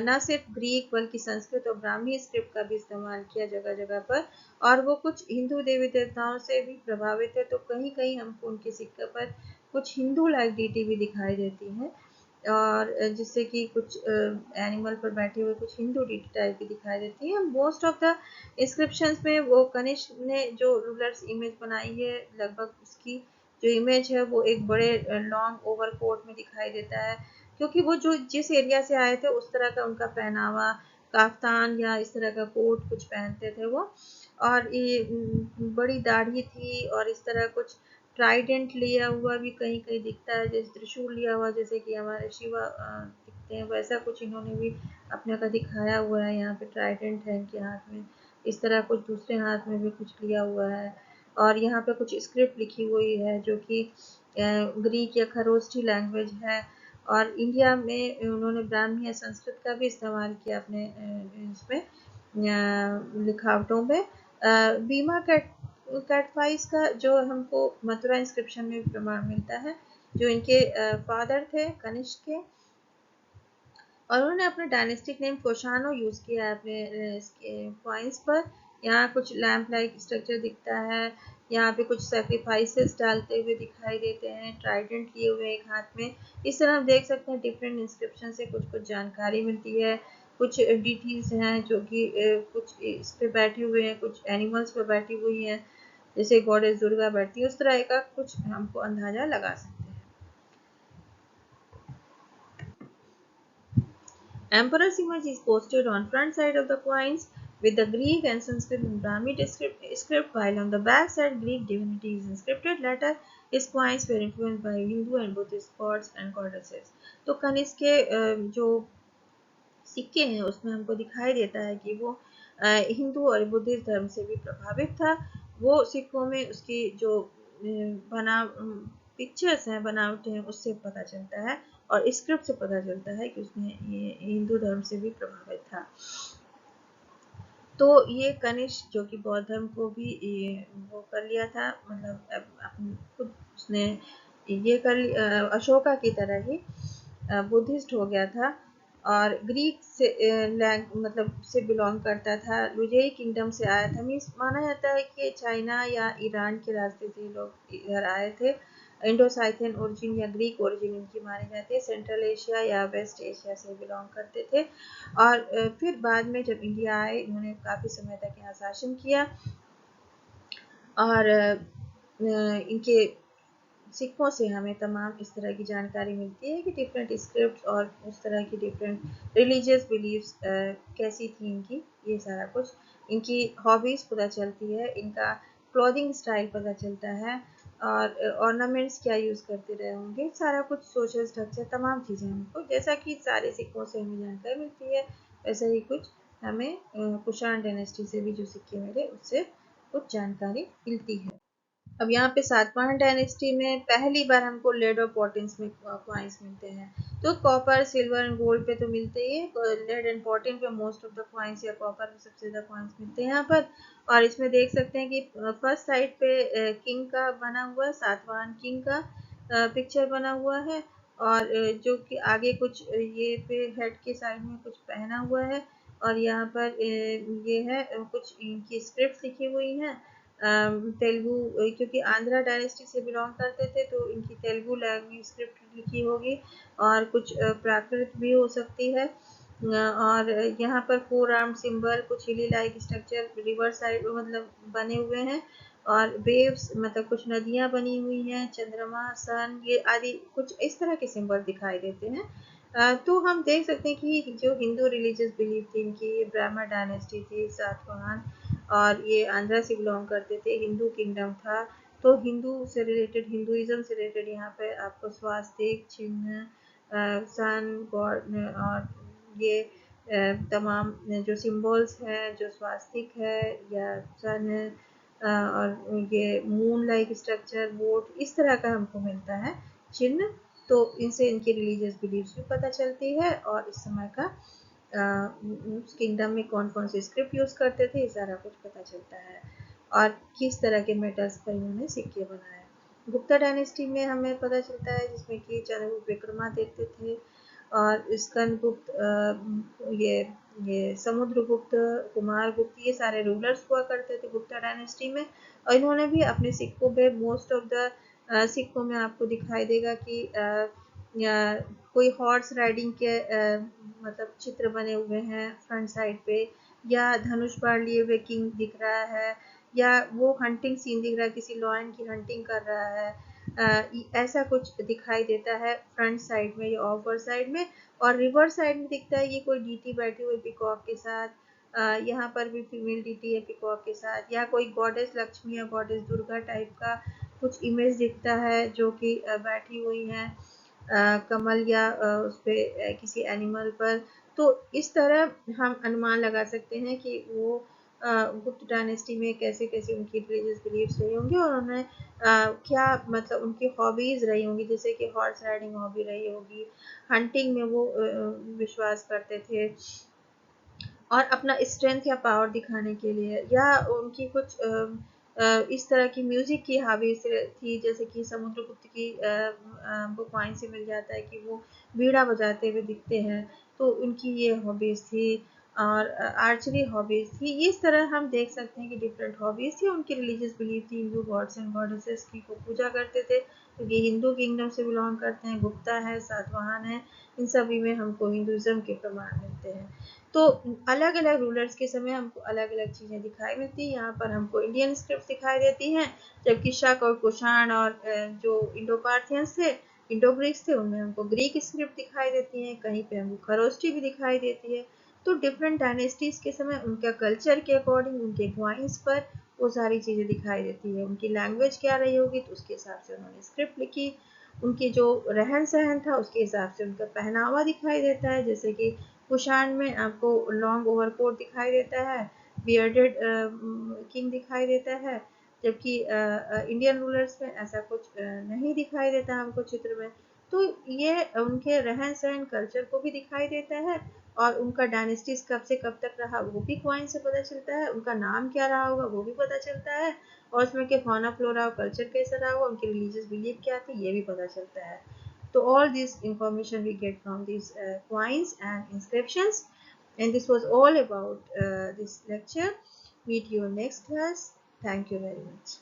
न सिर्फ ग्रीक बल्कि संस्कृत और ब्राह्मी स्क्रिप्ट का भी इस्तेमाल किया जगह जगह पर। और वो कुछ हिंदू देवी देवताओं से भी प्रभावित है तो कहीं कहीं हमको उनके सिक्के पर कुछ हिंदू लाइक डीटी भी दिखाई देती हैं और जिससे कि कुछ एनिमल पर बैठे हुए कुछ हिंदू डीटी टाइप की दिखाई देती है। मोस्ट ऑफ द इंस्क्रिप्शंस में वो कनिष्क ने जो रूलर्स इमेज बनाई है लगभग उसकी जो इमेज है वो एक बड़े लॉन्ग ओवर कोट में दिखाई देता है क्योंकि वो जो जिस एरिया से आए थे उस तरह का उनका पहनावा काफ्तान या इस तरह का कोट कुछ पहनते थे वो। और ये बड़ी दाढ़ी थी और इस तरह कुछ ट्राइडेंट लिया हुआ भी कहीं कहीं दिखता है जैसे त्रिशूल लिया हुआ जैसे कि हमारे शिवा दिखते हैं वैसा कुछ इन्होंने भी अपने का दिखाया हुआ है। यहाँ पे ट्राइडेंट है इनके हाथ में इस तरह कुछ दूसरे हाथ में भी कुछ लिया हुआ है और यहाँ पे कुछ स्क्रिप्ट लिखी हुई है जो कि ग्रीक या खरोष्ठी लैंग्वेज है। और इंडिया में उन्होंने ब्राह्मी या संस्कृत का भी इस्तेमाल किया अपने इसमें लिखावटों में। बीमा कैटफाइस का जो हमको मथुरा इंस्क्रिप्शन में प्रमाण मिलता है जो इनके फादर थे कनिष्क के और उन्होंने अपना डायनेस्टिक नेम कोशानो यूज किया है अपने कॉइन्स पर। यहाँ कुछ लैम्प लाइक स्ट्रक्चर दिखता है यहाँ पे कुछ सेक्रीफाइसेस डालते हुए दिखाई देते हैं ट्राइडेंट लिए हुए एक हाथ में। इस तरह हम देख सकते हैं डिफरेंट इंस्क्रिप्शन से कुछ कुछ जानकारी मिलती है। कुछ डिटीज हैं जो कि कुछ इस पे बैठे हुए हैं कुछ एनिमल्स पे बैठी हुई हैं जैसे गॉडेस दुर्गा बैठती है उस तरह का कुछ हमको अंदाजा लगा सकते हैं। Emperor's image is posted on front side of the coins with the Greek and Sanskrit and Brahmi script, while on the back side Greek divinity is inscripted. Later, his coins were influenced by Hindu and Buddhist gods and goddesses. तो कनिष्क के जो सिक्के हैं उसमें हमको दिखाई देता है कि वो हिंदू और बुद्धिस्ट धर्म से भी प्रभावित था। वो सिक्कों में उसकी जो बना पिक्चर्स हैं बनावटें हैं उससे पता चलता है और स्क्रिप्ट से पता चलता है कि उसने ये हिंदू धर्म से भी प्रभावित था। तो ये कनिष्क जो कि बौद्ध धर्म को भी वो कर लिया था मतलब खुद उसने ये कर अशोका की तरह ही बुद्धिस्ट हो गया था और ग्रीक से मतलब से बिलोंग करता था। लुजेई किंगडम से आया था मीन्स माना जाता है कि चाइना या ईरान के रास्ते से लोग इधर आए थे। इंडो साइथियन ओरिजिन या ग्रीक ओरिजिन इनकी मानी जाती है। सेंट्रल एशिया या वेस्ट एशिया से बिलोंग करते थे और फिर बाद में जब इंडिया आए इन्होंने काफ़ी समय तक यहाँ शासन किया और इनके सिक्कों से हमें तमाम इस तरह की जानकारी मिलती है कि डिफरेंट स्क्रिप्ट और उस तरह की डिफरेंट रिलीजियस बिलीव्स कैसी थी इनकी ये सारा कुछ। इनकी हॉबीज़ पता चलती है इनका क्लॉथिंग स्टाइल पता चलता है, और ऑर्नामेंट्स क्या यूज़ करते रहे होंगे, सारा कुछ सोशल स्ट्रक्चर तमाम चीज़ें हमको, जैसा कि सारे सिक्कों से हमें जानकारी मिलती है वैसा ही कुछ हमें कुषाण डायनेस्टी से भी जो सिक्के मिले उससे कुछ जानकारी मिलती है। अब यहाँ पे सातवाहन डायनेस्टी में पहली बार हमको लेड और पॉटिन्स में कॉइन्स मिलते हैं। तो कॉपर, सिल्वर एंड गोल्ड पे तो मिलते ही है, लेड एंड पॉटिन पे मोस्ट ऑफ द कॉइन्स या कॉपर पे सबसे ज़्यादा कॉइन्स मिलते हैं यहाँ पर। और इसमें देख सकते हैं कि फर्स्ट साइड पे किंग का बना हुआ है, सातवाहन किंग का पिक्चर बना हुआ है, और जो कि आगे कुछ ये पे हेड के साइड में कुछ पहना हुआ है, और यहाँ पर ये है कुछ इनकी स्क्रिप्ट लिखी हुई हैं तेलुगु, क्योंकि आंध्रा डायनेस्टी से बिलोंग करते थे तो इनकी तेलुगु लैंग्वेज स्क्रिप्ट लिखी होगी, और कुछ प्राकृत भी हो सकती है। और यहाँ पर फोर आर्म सिंबल, कुछ हिली लाइक स्ट्रक्चर रिवर साइड मतलब बने हुए हैं, और वेव्स मतलब कुछ नदियाँ बनी हुई हैं, चंद्रमा, सन, ये आदि कुछ इस तरह के सिंबल दिखाई देते हैं। तो हम देख सकते हैं कि जो हिंदू रिलीजियस बिलीफ थी इनकी, ये ब्राह्मण डायनेस्टी थी, सातवाहन, और ये आंध्रा से बिलोंग करते थे, हिंदू किंगडम था। तो हिंदू से रिलेटेड, हिंदुइज्म से रिलेटेड यहाँ पे आपको स्वास्तिक चिन्ह, सन, गॉड, और ये तमाम जो सिंबल्स हैं, जो स्वास्तिक है या सन है, और ये मून लाइक स्ट्रक्चर, बोट, इस तरह का हमको मिलता है चिन्ह। तो इनसे इनकी रिलीजियस बिलीव्स भी पता चलती है, और इस समय का उस किंगडम में कौन कौन से स्क्रिप्ट यूज़ करते थे, ये सारा कुछ पता चलता है, और किस तरह के मेटल्स पर इन्होंने सिक्के बनाए। गुप्ता डायनेस्टी में हमें पता चलता है जिसमें कि चंद्रगुप्त विक्रमादित्य थे, और स्कंदगुप्त, ये समुद्रगुप्त, कुमारगुप्त, ये सारे रूलर्स हुआ करते थे गुप्ता डायनेस्टी में। और इन्होंने भी अपने सिक्कों पे मोस्ट ऑफ द सिक्कों में आपको दिखाई देगा कि या कोई हॉर्स राइडिंग के मतलब चित्र बने हुए हैं फ्रंट साइड पे, या धनुष बाण लिए हुए किंग दिख रहा है, या वो हंटिंग सीन दिख रहा है, किसी लॉयन की हंटिंग कर रहा है, ऐसा कुछ दिखाई देता है फ्रंट साइड में या ऑफर साइड में। और रिवर्स साइड में दिखता है ये कोई डीटी बैठी हुई पिकॉक के साथ, यहाँ पर भी फीमेल डीटी है पिकॉक के साथ, या कोई गॉडेस लक्ष्मी या गॉडेस दुर्गा टाइप का कुछ इमेज दिखता है जो कि बैठी हुई हैं कमल या उस पे किसी एनिमल पर। तो इस तरह हम अनुमान लगा सकते हैं कि वो गुप्त डायनेस्टी में कैसे कैसे उनकी रिलीजियस बिलीव्स रही होंगी, और उन्हें क्या मतलब उनकी हॉबीज रही होंगी, जैसे कि हॉर्स राइडिंग हॉबी रही होगी, हंटिंग में वो विश्वास करते थे, और अपना स्ट्रेंथ या पावर दिखाने के लिए, या उनकी कुछ इस तरह की म्यूजिक की हॉबीज थी, जैसे कि समुद्रगुप्त की वो कॉइन से मिल जाता है कि वो बीड़ा बजाते हुए दिखते हैं, तो उनकी ये हॉबीज थी, और आर्चरी हॉबीज थी। इस तरह हम देख सकते हैं कि डिफरेंट हॉबीज थी, उनकी रिलीजियस बिलीफ थी, हिंदू गॉड्स एंड गॉडेसेस की को पूजा करते थे, क्योंकि हिंदू किंगडम से बिलोंग करते हैं, गुप्ता है, सातवाहन है, इन सभी में हमको हिंदुज़म के प्रमाण मिलते हैं। तो अलग अलग रूलर्स के समय हमको अलग अलग चीज़ें दिखाई मिलती हैं। यहाँ पर हमको इंडियन स्क्रिप्ट दिखाई देती हैं, जबकि शक और कुषाण और जो इंडो पार्थियंस थे, इंडो ग्रीक्स थे, उनमें हमको ग्रीक स्क्रिप्ट दिखाई देती हैं, कहीं पे हमको खरोष्टी भी दिखाई देती है। तो डिफरेंट डायनेस्टीज के समय उनका कल्चर के अकॉर्डिंग उनके क्वाइंस पर वो सारी चीज़ें दिखाई देती है, उनकी लैंग्वेज क्या रही होगी तो उसके हिसाब से उन्होंने स्क्रिप्ट लिखी, उनकी जो रहन सहन था उसके हिसाब से उनका पहनावा दिखाई देता है, जैसे कि कुषाण में आपको लॉन्ग ओवरकोट दिखाई देता है, बियर्डेड किंग दिखाई देता है, जबकि इंडियन रूलर्स में ऐसा कुछ नहीं दिखाई देता हमको चित्र में। तो ये उनके रहन सहन कल्चर को भी दिखाई देता है, और उनका डायनेस्टीज कब से कब तक रहा वो भी क्वाइन से पता चलता है, उनका नाम क्या रहा होगा वो भी पता चलता है, और उसमें के फौना फ्लोरा और कल्चर कैसा रहा होगा, उनकी रिलीजियस बिलीफ क्या थी ये भी पता चलता है। So all this information we get from these coins and inscriptions. And this was all about this lecture. Meet you next class. Thank you very much.